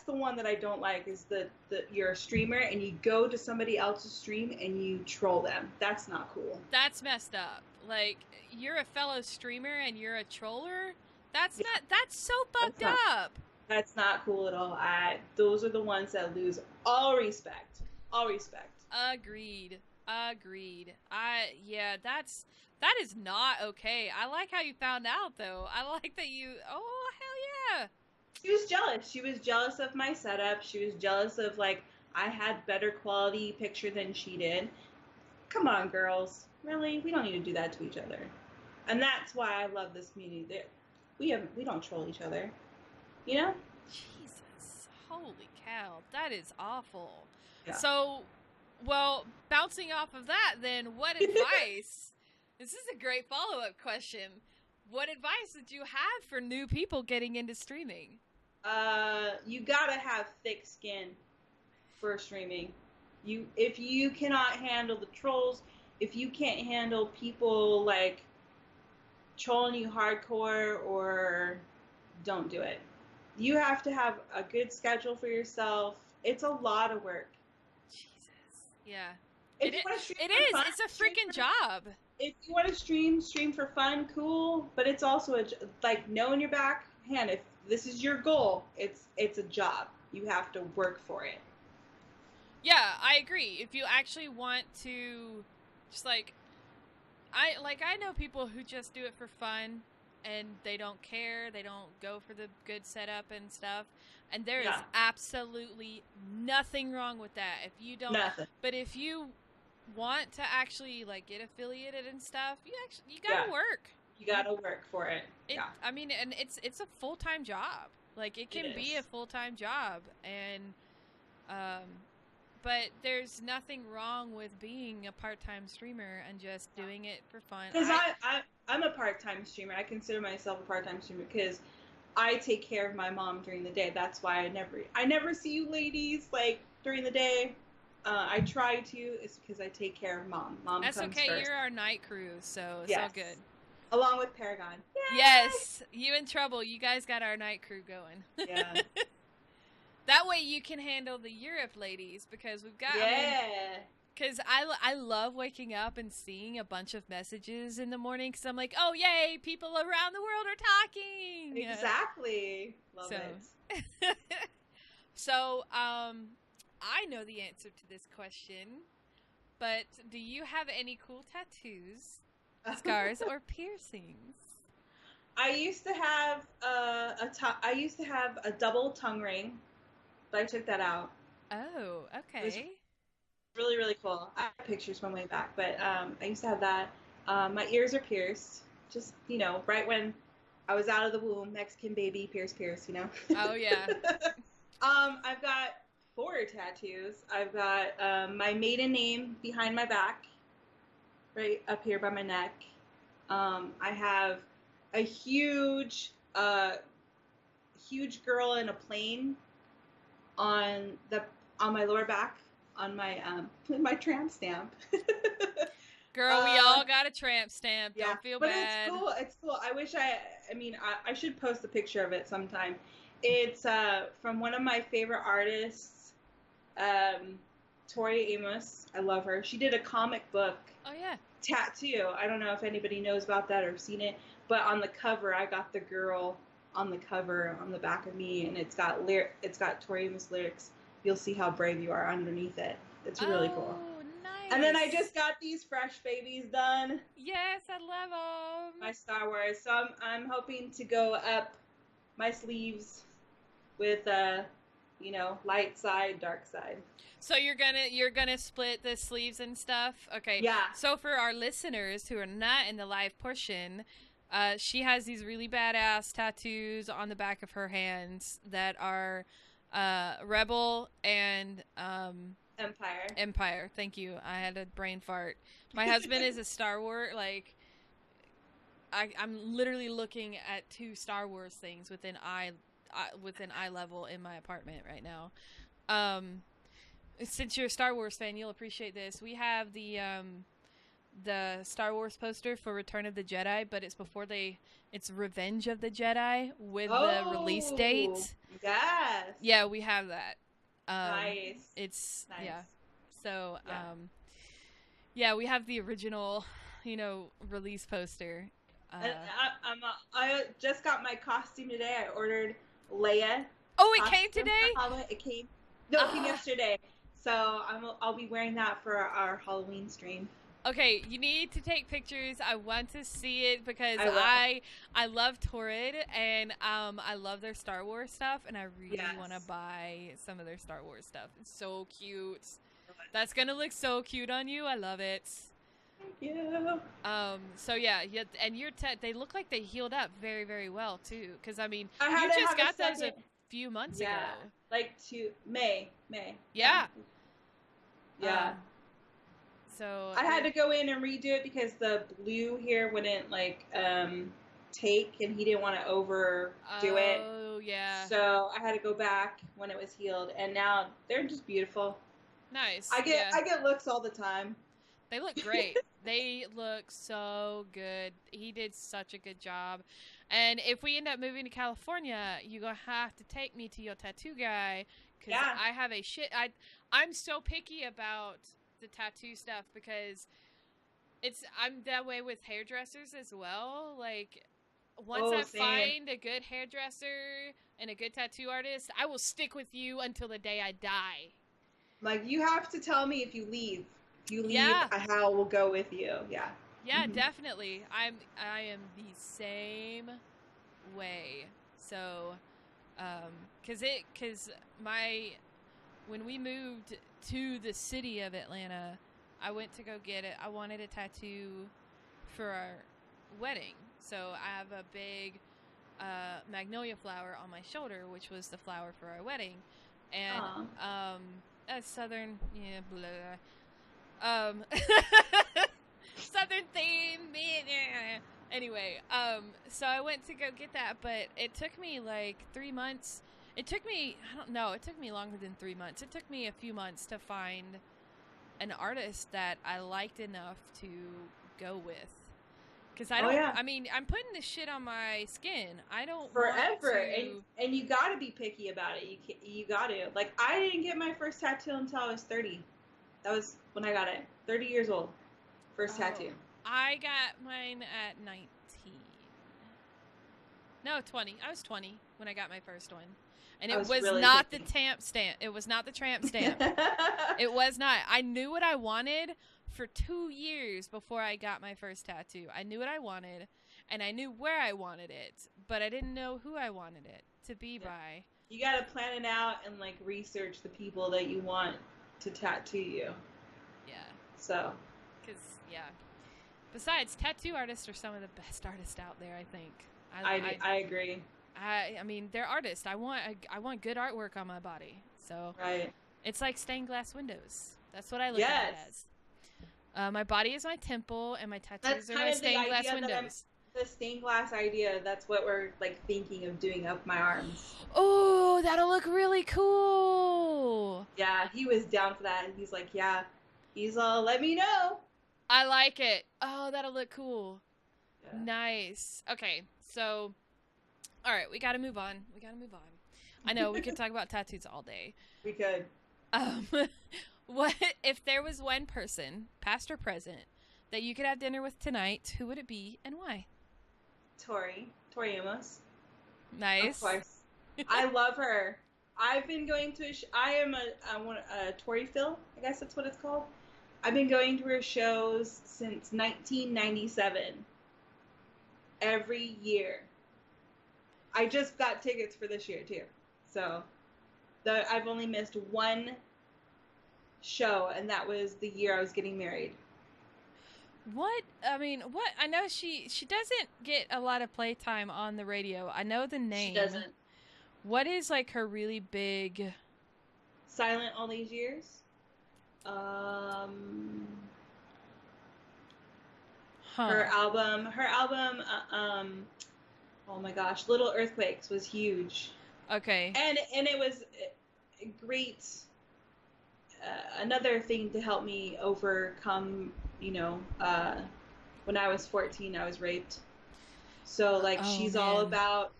the one that I don't like, is the you're a streamer and you go to somebody else's stream and you troll them. That's not cool. That's messed up. Like, you're a fellow streamer and you're a troller? That's so fucked up. That's not cool at all. Those are the ones that lose all respect. All respect. Agreed. That is not okay. I like how you found out, though. I like that you, oh, hell yeah. She was jealous. She was jealous of my setup. She was jealous of, like, I had better quality picture than she did. Come on, girls. Really? We don't need to do that to each other. And that's why I love this community. We don't troll each other. You know? Jesus. Holy cow. That is awful. Yeah. So, well, bouncing off of that, then, what advice? This is a great follow-up question. What advice did you have for new people getting into streaming? You gotta have thick skin for streaming. If you cannot handle the trolls, if you can't handle people like trolling you hardcore, or don't do it. You have to have a good schedule for yourself. It's a lot of work. Jesus. Yeah. It is. It's a freaking job. If you want to stream for fun, cool. But it's also like, know in your back hand, if this is your goal, it's a job. You have to work for it. Yeah, I agree. If you actually want to, just like, I know people who just do it for fun, and they don't care. They don't go for the good setup and stuff. And there is absolutely nothing wrong with that. If you don't, but if you want to actually like get affiliated and stuff, you gotta work. You gotta work for it. I mean, and it's a full-time job. Like, it can be a full-time job, and but there's nothing wrong with being a part-time streamer and just doing it for fun. Because I'm a part-time streamer. I consider myself a part-time streamer because I take care of my mom during the day. That's why I never see you ladies like during the day. I try to. It's because I take care of mom. Mom That's comes okay. first. You're our night crew, so it's all Yes. good. Along with Paragon. Yay! Yes, you in trouble. You guys got our night crew going. Yeah. That way you can handle the Europe ladies because we've got. Yeah. Because I love waking up and seeing a bunch of messages in the morning because I'm like, oh, yay, people around the world are talking. Exactly. Love it. So, I know the answer to this question, but do you have any cool tattoos, scars, or piercings? I used to have I used to have a double tongue ring, but I took that out. Oh, okay. It was really, really cool. I have pictures from way back, but I used to have that. My ears are pierced, just, right when I was out of the womb, Mexican baby, pierce, Oh, yeah. I've got 4 tattoos. I've got my maiden name behind my back, right up here by my neck. I have a huge girl in a plane on my lower back on my my tramp stamp. Girl, we all got a tramp stamp. Yeah, Don't feel but bad. it's cool. It's cool. I wish I should post a picture of it sometime. It's from one of my favorite artists, Tori Amos. I love her. She did a comic book. Oh, yeah. Tattoo. I don't know if anybody knows about that or seen it, but on the cover, I got the girl on the cover on the back of me, and it's got Tori Amos lyrics. You'll see how brave you are underneath it. It's really cool. Oh, nice. And then I just got these fresh babies done. Yes, I love them. My Star Wars. So I'm hoping to go up my sleeves with light side, dark side. So you're gonna split the sleeves and stuff? Okay. Yeah. So for our listeners who are not in the live portion, she has these really badass tattoos on the back of her hands that are Rebel and Empire. Thank you. I had a brain fart. My husband is a Star Wars, like, I'm literally looking at 2 Star Wars things within eye level in my apartment right now. Since you're a Star Wars fan, you'll appreciate this. We have the Star Wars poster for Return of the Jedi, but it's Revenge of the Jedi with the release date. Yes. Yeah, we have that. Nice. It's nice. Yeah. So yeah. We have the original, release poster. I just got my costume today. I ordered Leia. Oh, it came today? It came. No, it came yesterday. So I'll be wearing that for our Halloween stream. Okay, you need to take pictures. I want to see it because I love Torrid and I love their Star Wars stuff, and I really want to buy some of their Star Wars stuff. It's so cute. That's gonna look so cute on you. I love it. Thank you. So yeah, and they look like they healed up very, very well too. Because I mean, you just got those a few months ago. Like May. Yeah. Yeah. So I had to go in and redo it because the blue here wouldn't take, and he didn't want to overdo it. Oh yeah. So I had to go back when it was healed, and now they're just beautiful. Nice. I get looks all the time. They look great. They look so good. He did such a good job. And if we end up moving to California, you're going to have to take me to your tattoo guy. Because I have I'm so picky about the tattoo stuff because I'm that way with hairdressers as well. Like, once I find a good hairdresser and a good tattoo artist, I will stick with you until the day I die. Like, you have to tell me if you leave. If you leave, I will go with you. Yeah. Yeah, definitely. I am the same way. So, when we moved to the city of Atlanta, I went to go get it. I wanted a tattoo for our wedding. So I have a big magnolia flower on my shoulder, which was the flower for our wedding. And a southern, southern theme. Anyway, so I went to go get that, but it took me like 3 months. It took me, I don't know, it took me longer than 3 months. It took me a few months to find an artist that I liked enough to go with. Because I don't, I mean, I'm putting this shit on my skin. I don't forever. want to... And you gotta be picky about it. You gotta. Like, I didn't get my first tattoo until I was 30. That was when I got it. 30 years old. First tattoo. I got mine at 19. No, 20. I was 20 when I got my first one. And it was really not the tramp stamp. It was not the tramp stamp. It was not. I knew what I wanted for 2 years before I got my first tattoo. I knew what I wanted, and I knew where I wanted it, but I didn't know who I wanted it to be by. You gotta plan it out and, like, research the people that you want to tattoo you. Yeah. So. Because, yeah. Besides, tattoo artists are some of the best artists out there, I think. I agree. I mean, they're artists. I want good artwork on my body. So right. It's like stained glass windows. That's what I look at it as. My body is my temple, and my tattoos are my stained glass windows. The stained glass idea, that's what we're, like, thinking of doing up my arms. Oh, that'll look really cool. Yeah, he was down for that, and he's like, yeah. He's all, let me know. I like it. Oh, that'll look cool. Yeah. Nice. Okay, so... All right, we got to move on. I know, we could talk about tattoos all day. We could. What if there was one person, past or present, that you could have dinner with tonight, who would it be and why? Tori Amos. Nice. Of course. I love her. I've been going to I am a Tori Phil, I guess that's what it's called. I've been going to her shows since 1997. Every year. I just got tickets for this year, too. So, I've only missed one show, and that was the year I was getting married. What? I mean, what? I know she doesn't get a lot of playtime on the radio. I know the name. She doesn't. What is, like, her really big... Silent All These Years? Her album, oh my gosh, Little Earthquakes was huge. Okay. And it was great, another thing to help me overcome, when I was 14, I was raped. So, like, she was all about,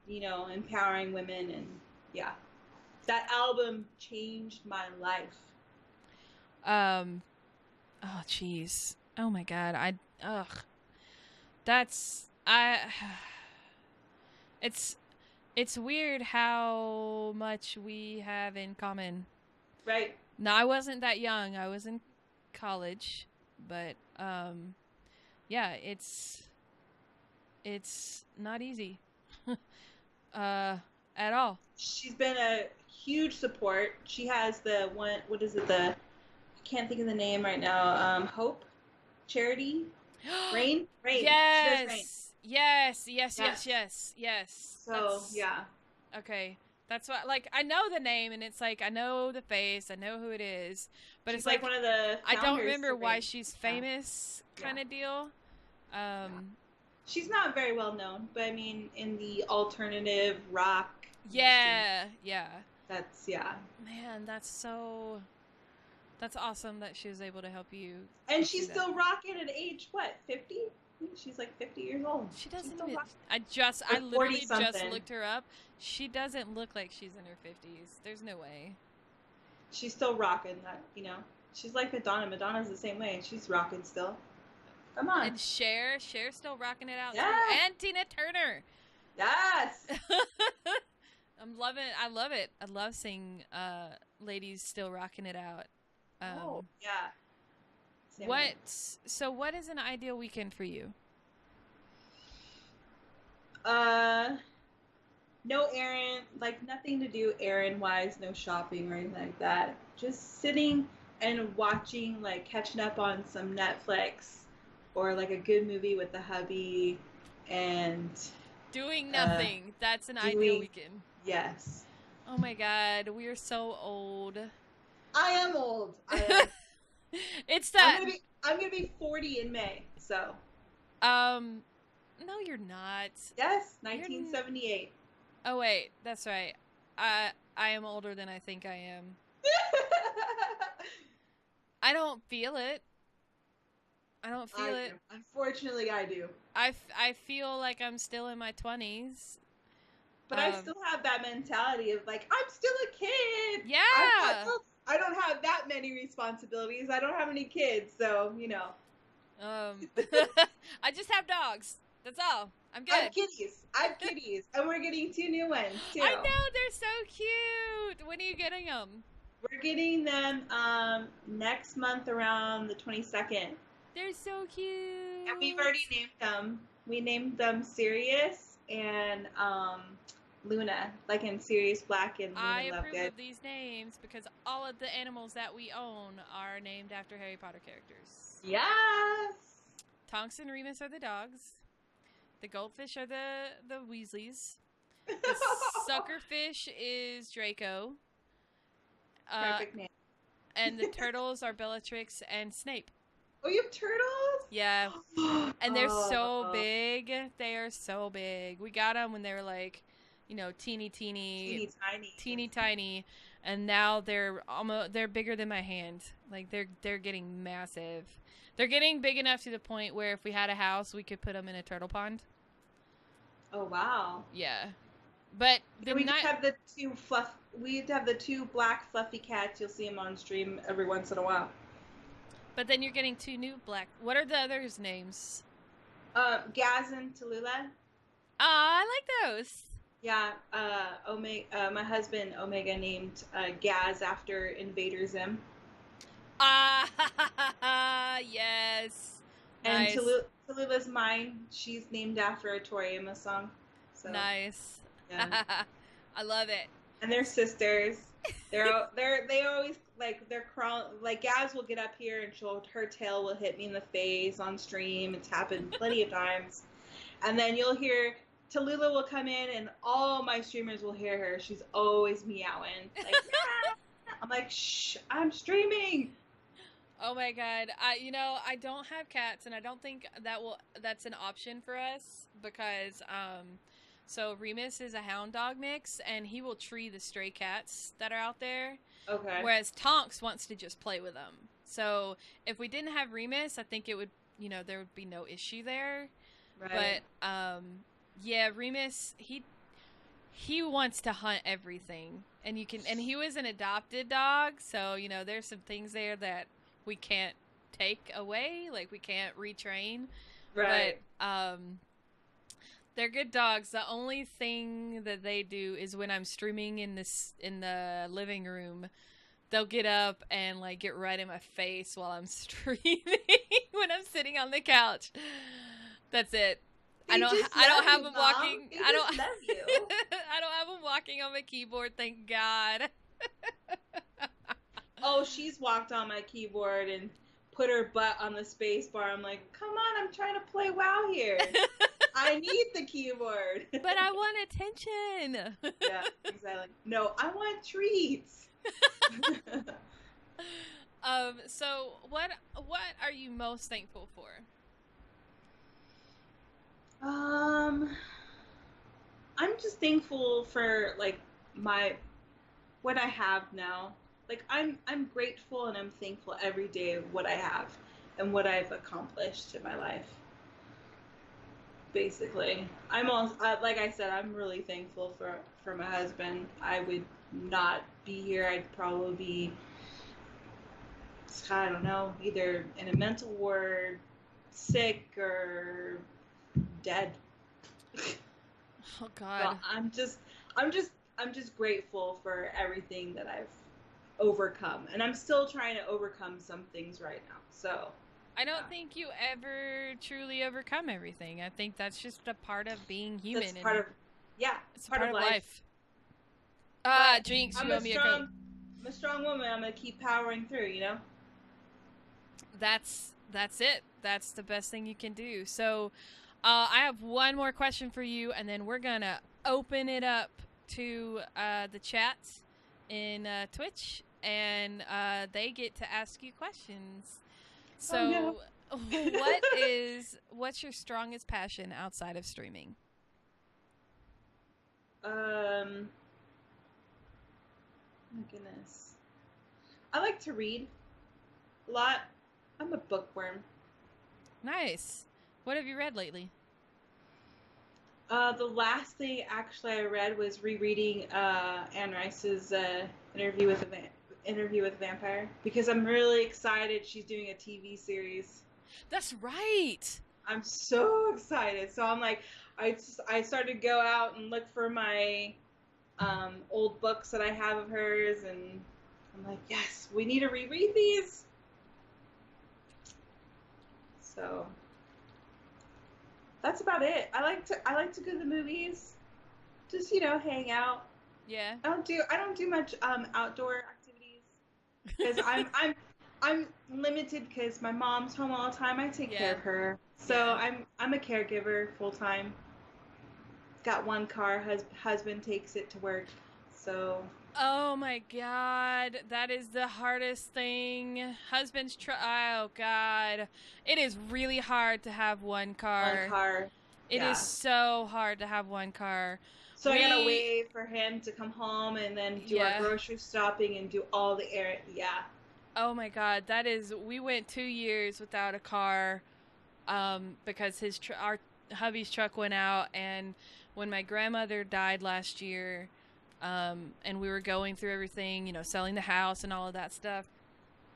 empowering women, and yeah. That album changed my life. Oh, jeez. Oh my God. It's weird how much we have in common. Right. No, I wasn't that young. I was in college, but, yeah, it's not easy, at all. She's been a huge support. She has the one, what is it, I can't think of the name right now, Hope Charity? Rain? Yes. Yes. So, yeah. Okay. That's what, like, I know the name, and it's like, I know the face, I know who it is, but she's it's like one of the I don't remember why she's famous, kind of deal. She's not very well known, but I mean, in the alternative rock. Yeah. That's, Man, that's awesome that she was able to help you. And she's still rocking at age, what, 50? She's like 50 years old. She doesn't even, I literally just looked her up. She doesn't look like she's in her 50s. There's no way. She's still rocking that, She's like Madonna. Madonna's the same way. She's rocking still. Come on. And Cher's still rocking it out, too. And Tina Turner. Yes. I love it. I love seeing ladies still rocking it out. Yeah. So what is an ideal weekend for you? No errand, like nothing to do errand-wise, no shopping or anything like that. Just sitting and watching, like catching up on some Netflix or like a good movie with the hubby and... Doing nothing. That's an ideal weekend. Yes. Oh my God, we are so old. I am old. It's that I'm gonna be 40 in May, so. No, you're not. Yes, 1978. Oh wait, that's right. I am older than I think I am. I don't feel it. I don't feel it. Unfortunately, I do. I feel like I'm still in my 20s. But I still have that mentality of like, I'm still a kid. Yeah. I don't have that many responsibilities. I don't have any kids, so you know. I just have dogs. That's all. I'm good. I have kitties, and we're getting 2 new ones too. I know, they're so cute. When are you getting them? We're getting them next month around the 22nd. They're so cute. And we've already named them. We named them Sirius and Luna, like in Sirius Black and Luna I Lovegood. approve of these names because all of the animals that we own are named after Harry Potter characters. Yes! Tonks and Remus are the dogs. The goldfish are the Weasleys. The suckerfish is Draco. Perfect name. And the turtles are Bellatrix and Snape. Oh, you have turtles? Yeah. And they're so big. They are so big. We got them when they were like, you know, teeny tiny. And now they're bigger than my hand. Like they're getting massive. They're getting big enough to the point where if we had a house, we could put them in a turtle pond. Oh, wow. Yeah. But we have the two black fluffy cats. You'll see them on stream every once in a while. But then you're getting 2 new black. What are the others' names? Gaz and Tallulah. I like those. Yeah. My husband Omega named Gaz after Invader Zim. Yes. And nice. Tallulah's mine. She's named after a Tori Amos song. So, nice. Yeah. I love it. And they're sisters. They always they're crawling. Like Gaz will get up here and her tail will hit me in the face on stream. It's happened plenty of times. And then you'll hear Tallulah will come in and all my streamers will hear her. She's always meowing. Like, I'm like, shh, I'm streaming. Oh my god. I don't have cats and I don't think that's an option for us because so Remus is a hound dog mix and he will tree the stray cats that are out there. Okay. Whereas Tonks wants to just play with them. So if we didn't have Remus, I think it would, there would be no issue there. Right. But yeah, Remus he wants to hunt everything. And he was an adopted dog, so there's some things there that we can't take away, like we can't retrain. Right. But they're good dogs. The only thing that they do is when I'm streaming in the living room, they'll get up and like get right in my face while I'm streaming when I'm sitting on the couch. That's it. I don't have them walking. I don't have them walking on my keyboard, thank God. Oh, she's walked on my keyboard and put her butt on the space bar. I'm like, come on, I'm trying to play WoW here. I need the keyboard. But I want attention. Yeah, exactly. No, I want treats. So what are you most thankful for? I'm just thankful for like what I have now. Like I'm grateful and I'm thankful every day of what I have and what I've accomplished in my life. Basically, I'm also like I said, I'm really thankful for my husband. I would not be here. I'd probably be, I don't know, either in a mental ward, sick, or dead. Oh God. So I'm just grateful for everything that I've overcome, and I'm still trying to overcome some things right now. So I don't think you ever truly overcome everything. I think that's just a part of being human. It's part of life. Jinx, I'm you owe me a coat. I'm a strong woman. I'm gonna keep powering through. That's it. That's the best thing you can do. So, I have one more question for you, and then we're gonna open it up to the chat in Twitch, and they get to ask you questions. So, what's your strongest passion outside of streaming? My goodness. I like to read a lot. I'm a bookworm. Nice. What have you read lately? The last thing actually I read was rereading Anne Rice's interview with a vampire because I'm really excited she's doing a TV series. That's right. I'm so excited. So I'm like, I started to go out and look for my old books that I have of hers, and I'm like, yes, we need to reread these. So that's about it. I like to go to the movies, just hang out. Yeah. I don't do much outdoor activities because I'm limited because my mom's home all the time. I take care of her, so I'm a caregiver full time. Got one car. Husband takes it to work, so. Oh my God, that is the hardest thing. Oh God, it is really hard to have one car. One car. It is so hard to have one car. So I gotta wait for him to come home and then do our grocery shopping and do all the errands. Yeah. Oh my God, we went 2 years without a car, because our hubby's truck went out, and when my grandmother died last year, and we were going through everything, selling the house and all of that stuff,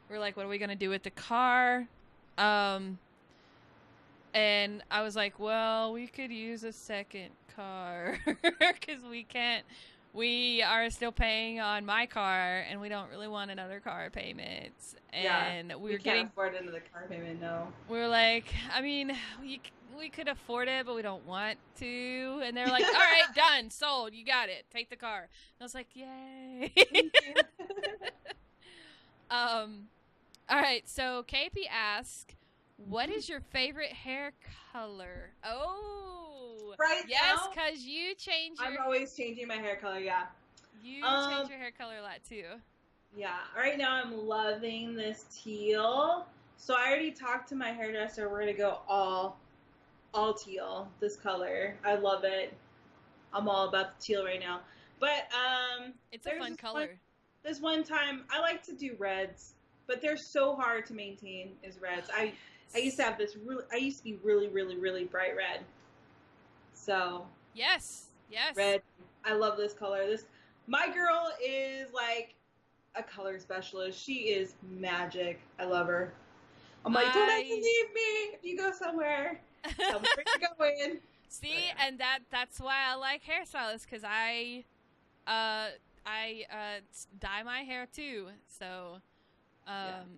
we're like, what are we going to do with the car? And I was like, well, we could use a second car because we are still paying on my car and we don't really want another car payment. And we can't afford another car payment, no. We were like, I mean, we could afford it, but we don't want to. And they're like, all right, done, sold, you got it, take the car. And I was like, yay. Thank you. All right, so KP asks, what is your favorite hair color? Oh, right yes, now? because you change your... I'm always changing my hair color, yeah. You change your hair color a lot, too. Yeah, right now I'm loving this teal. So I already talked to my hairdresser. We're going to go all teal, this color. I love it. I'm all about the teal right now. But it's a fun color. There's one time I like to do reds, but they're so hard to maintain as reds. I used to have I used to be really, really, really bright red. So. Yes. Red. I love this color. My girl is like a color specialist. She is magic. I love her. I'm like, don't have to leave me if you go somewhere. Tell me where you're going. See, and that's why I like hairstylists, because I dye my hair too, so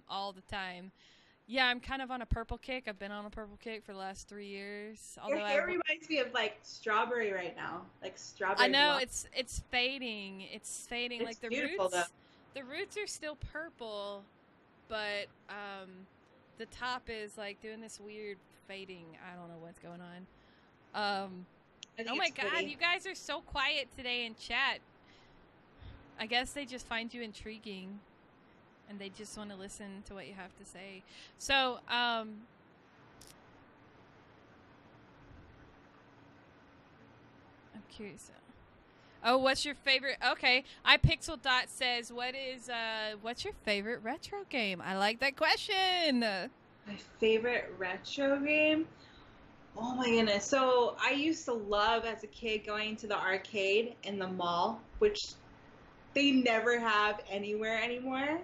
all the time. Yeah, I'm kind of on a purple kick. I've been on a purple kick for the last 3 years. Your hair reminds me of like strawberry right now, like strawberry. I know it's fading. It's fading. It's like the beautiful, roots. Though. The roots are still purple, but the top is like doing this weird fading. I don't know what's going on. Oh my God, you guys are so quiet today in chat. I guess they just find you intriguing. And they just want to listen to what you have to say. So, I'm curious. Oh, what's your favorite? Okay, iPixel says, what's your favorite retro game? I like that question. My favorite retro game? Oh my goodness. So I used to love as a kid going to the arcade in the mall, which they never have anywhere anymore.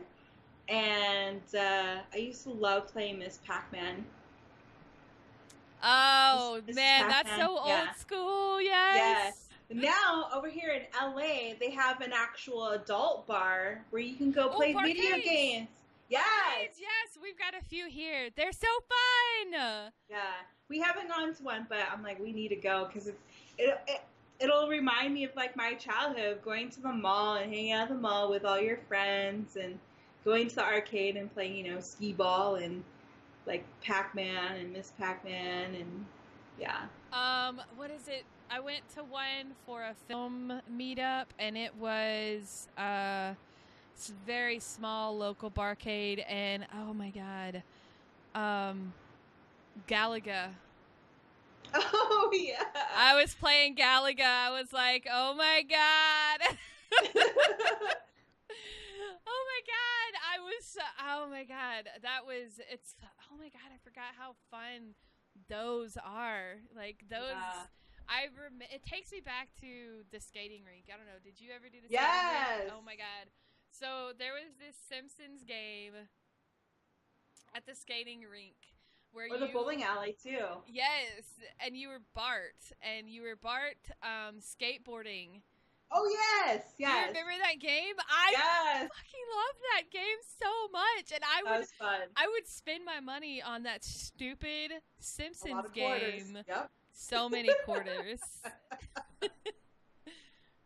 And I used to love playing Miss Pac-Man. Oh, man, that's so old school, yes. Yeah. Now, over here in LA, they have an actual adult bar where you can go play video games. Yes. Yes, we've got a few here. They're so fun. Yeah. We haven't gone to one, but I'm like, we need to go because it'll remind me of like my childhood, going to the mall and hanging out at the mall with all your friends and going to the arcade and playing, skee ball and like Pac-Man and Miss Pac-Man and yeah. What is it? I went to one for a film meetup and it was very small local barcade and oh my God, Galaga. Oh, yeah. I was playing Galaga. I was like, oh my god. Oh my god. Oh my god. Oh my god, I forgot how fun those are. Like, those. Yeah. It takes me back to the skating rink. I don't know. Did you ever do the skating Yes. rink? Oh my god. So there was this Simpsons game at the skating rink where Or the bowling alley too. Yes, and you were Bart skateboarding. Oh yes, Do you yes. remember that game? I Yes. fucking loved that game so much, and That was fun. I would spend my money on that stupid Simpsons game. Yep. So many quarters.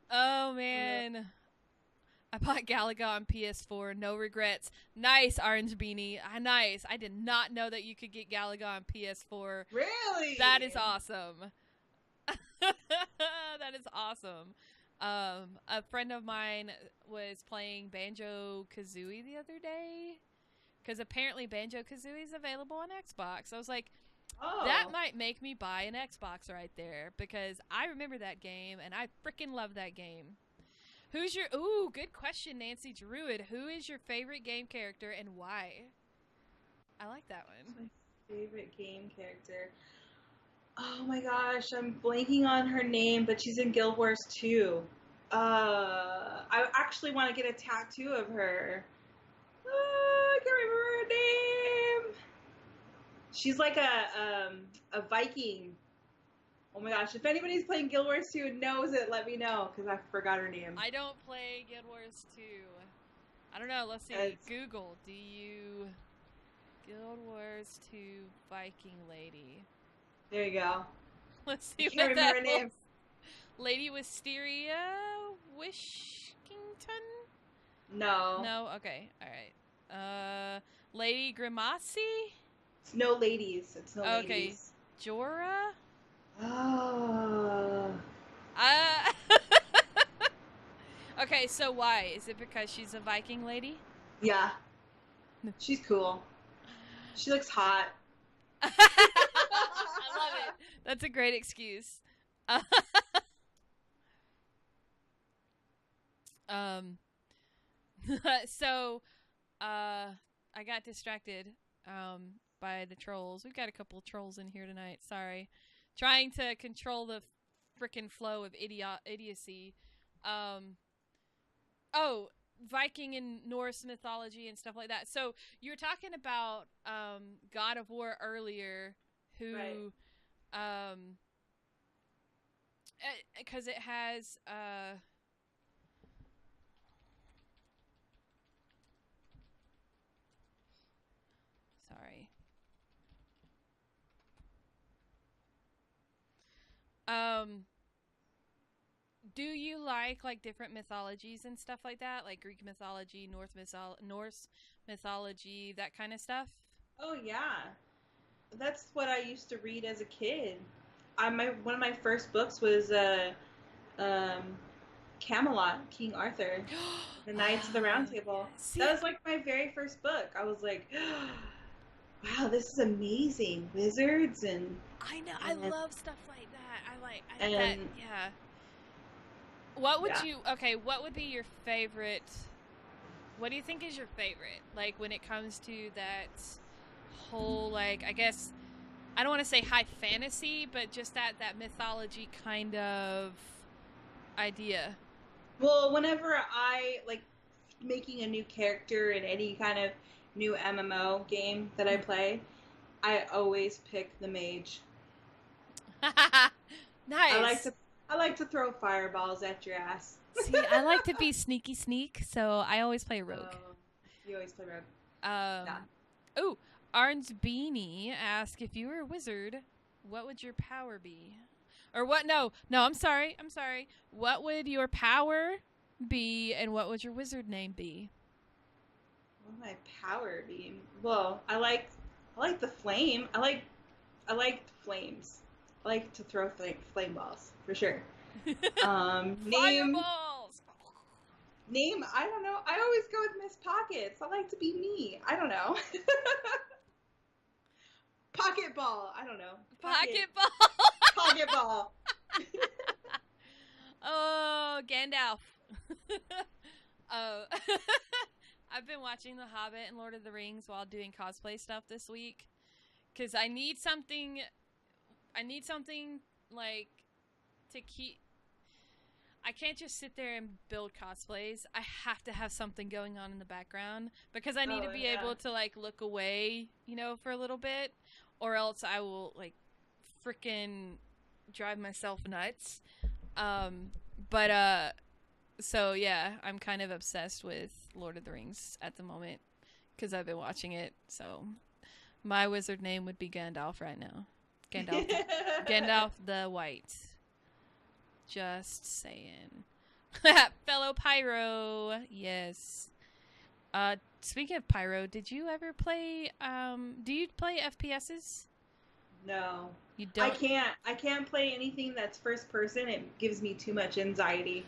Oh man. I bought Galaga on PS4. No regrets. Nice, Orange Beanie. Nice. I did not know that you could get Galaga on PS4. Really? That is awesome. That is awesome. A friend of mine was playing Banjo-Kazooie the other day. Because apparently Banjo-Kazooie is available on Xbox. I was like, that might make me buy an Xbox right there. Because I remember that game, and I freaking love that game. Good question, Nancy Druid. Who is your favorite game character and why? I like that one. My favorite game character. Oh my gosh, I'm blanking on her name, but she's in Guild Wars 2. I actually want to get a tattoo of her. I can't remember her name. She's like a Viking. Oh my gosh, if anybody's playing Guild Wars 2 and knows it, let me know, because I forgot her name. I don't play Guild Wars 2. I don't know, let's see. Google, Guild Wars 2 Viking Lady. There you go. Let's see I can't remember her name. Lady Wisteria Wishkington? No. No? Okay, alright. Lady Grimacy? It's no ladies. It's no ladies. Okay. Jorah? Oh. Okay, so why? Is it because she's a Viking lady? Yeah. She's cool. She looks hot. I love it. That's a great excuse. So, I got distracted by the trolls. We've got a couple of trolls in here tonight. Sorry. Trying to control the frickin' flow of idiocy. Viking and Norse mythology and stuff like that. So you were talking about God of War earlier, who, because it has sorry. Do you like different mythologies and stuff like that, like Greek mythology, Norse mythology, that kind of stuff? Oh yeah, that's what I used to read as a kid. One of my first books was Camelot, King Arthur, the Knights of the Round Table. That was like my very first book. I was like, wow, this is amazing. Wizards and I know, I love stuff like that. Yeah. What would what would be your favorite? What do you think is your favorite? Like when it comes to that whole, like, I guess, I don't want to say high fantasy, but just that mythology kind of idea. Well, whenever I like making a new character in any kind of new MMO game that I play, I always pick the mage. Nice. I like to throw fireballs at your ass. See, I like to be sneak, so I always play rogue. You always play rogue. Yeah. Oh, Orange Beanie asked, if you were a wizard, what would your power be? Or what? No, I'm sorry. What would your power be, and what would your wizard name be? What would my power be? Well, I like the flame. I like flames. I like to throw flame balls for sure. Fireballs. Name, I don't know. I always go with Misspockets. I like to be me. I don't know. Pocket ball. I don't know. Pocket ball. Pokeball. Oh, Gandalf. Oh, I've been watching The Hobbit and Lord of the Rings while doing cosplay stuff this week because I need something like to keep. I can't just sit there and build cosplays. I have to have something going on in the background because I need to be able to like look away, for a little bit, or else I will like freaking drive myself nuts. So yeah, I'm kind of obsessed with Lord of the Rings at the moment because I've been watching it. So my wizard name would be Gandalf right now. Gandalf the White. Just saying. Fellow Pyro. Yes. Speaking of Pyro, did you ever play, do you play FPSs? No. You don't? I can't play anything that's first person. It gives me too much anxiety.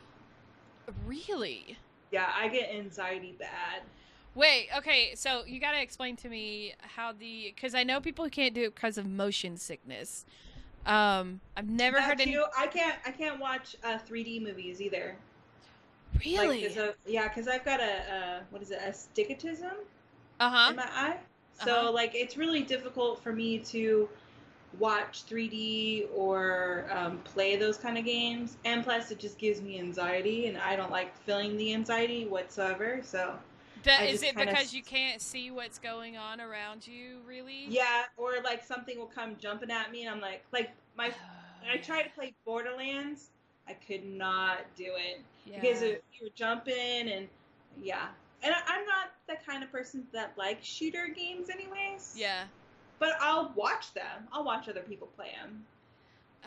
Really? Yeah, I get anxiety bad. Wait, okay, so you gotta explain to me how because I know people can't do it because of motion sickness. I've never heard any. I can't watch 3D movies either. Really? Because I've got astigmatism in Uh-huh. my eye. So like it's really difficult for me to watch 3D or play those kind of games, and plus it just gives me anxiety, and I don't like feeling the anxiety whatsoever. So is it because you can't see what's going on around you, really? Yeah, or like something will come jumping at me, and I'm like I tried to play Borderlands, I could not do it because you were jumping, and and I'm not the kind of person that likes shooter games, anyways. Yeah. But I'll watch them. I'll watch other people play them.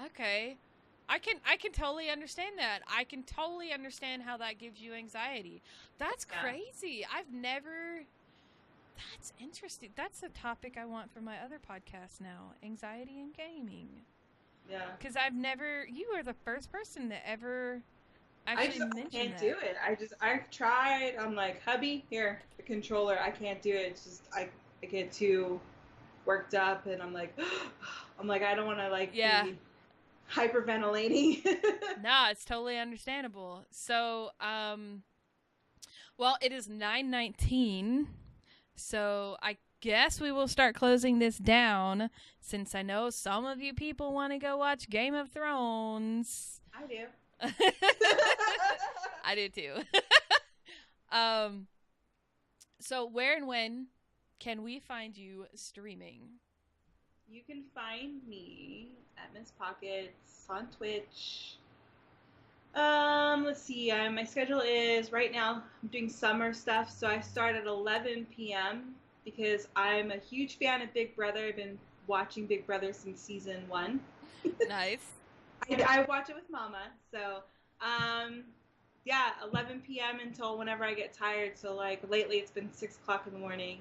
Okay. I can totally understand that. I can totally understand how that gives you anxiety. That's crazy. That's interesting. That's a topic I want for my other podcast now. Anxiety in gaming. Yeah. Because you are the first person that ever actually mentioned that. I can't do it. I've tried. I'm like, hubby, here, the controller. I can't do it. It's just, I get too worked up, and I'm like, I don't want to be hyperventilating. No, it's totally understandable. So, well, it is 9:19, so I guess we will start closing this down, since I know some of you people want to go watch Game of Thrones. I do. I do too. So where and when can we find you streaming? You can find me at Misspockets on Twitch. Let's see. My schedule is right now. I'm doing summer stuff, so I start at 11 p.m. because I'm a huge fan of Big Brother. I've been watching Big Brother since season 1. Nice. I watch it with Mama. So, 11 p.m. until whenever I get tired. So, lately it's been 6 o'clock in the morning.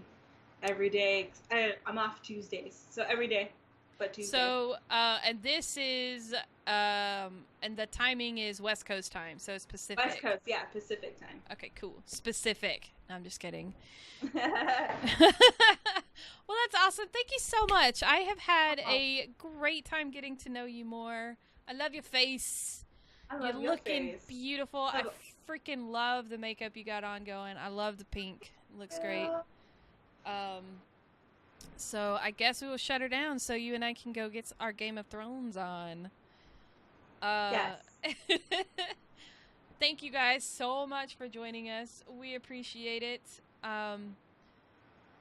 Every day. I'm off Tuesdays, so every day but Tuesday. So, and this is, and the timing is West Coast time, so it's Pacific. West Coast, yeah, Pacific time. Okay, cool. Specific. No, I'm just kidding. Well, that's awesome. Thank you so much. I have had a great time getting to know you more. I love your face. You're looking beautiful. I freaking love the makeup you got on going. I love the pink. It looks great. So I guess we will shut her down so you and I can go get our Game of Thrones on. Yes. Thank you guys so much for joining us. We appreciate it.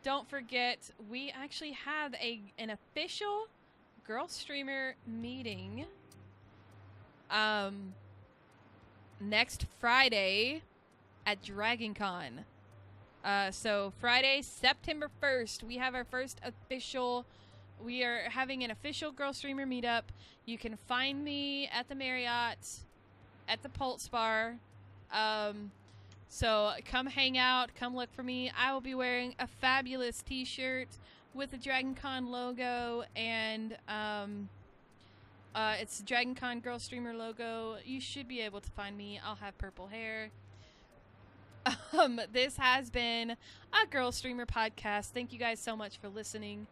Don't forget, we actually have an official Girlstreamer meeting next Friday at DragonCon. So Friday, September 1st, we have our first we are having an official Girlstreamer meetup. You can find me at the Marriott, at the Pulse Bar. So come hang out, come look for me. I will be wearing a fabulous t-shirt with the DragonCon logo, and it's DragonCon Girlstreamer logo. You should be able to find me. I'll have purple hair. This has been a Girlstreamer podcast. Thank you guys so much for listening.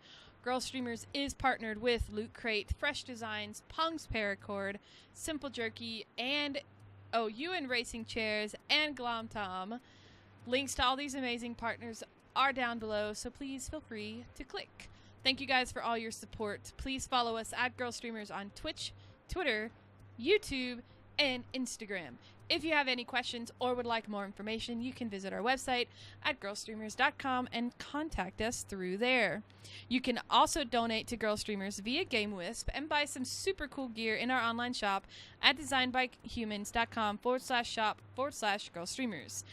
Girlstreamers is partnered with Loot Crate, Fresh Designs, Pong's Paracord, Simple Jerky, and UN Racing Chairs, and Glom Tom. Links to all these amazing partners are down below, so please feel free to click. Thank you guys for all your support. Please follow us at Girlstreamers on Twitch, Twitter, YouTube, and Instagram. If you have any questions or would like more information, you can visit our website at girlstreamers.com and contact us through there. You can also donate to Girlstreamers via GameWisp and buy some super cool gear in our online shop at designbyhumans.com/shop/Girlstreamers.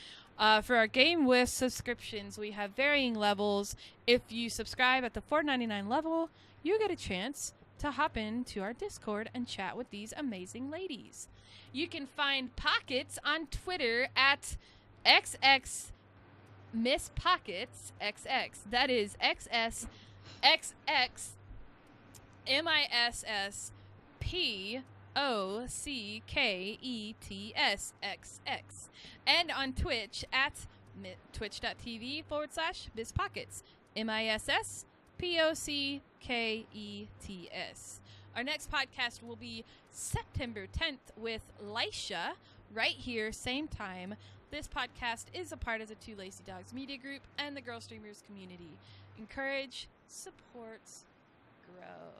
For our GameWisp subscriptions, we have varying levels. If you subscribe at the $4.99 level, you get a chance to hop into our Discord and chat with these amazing ladies. You can find Pockets on Twitter at XX Misspockets XX. That is XSXX MISSPOCKETS XX. And on Twitch at twitch.tv/Misspockets. MISSPOCKETS. Our next podcast will be September 10th with Lisha, right here, same time. This podcast is a part of the Two Lazy Dogs media group and the Girlstreamers community. Encourage, support, grow.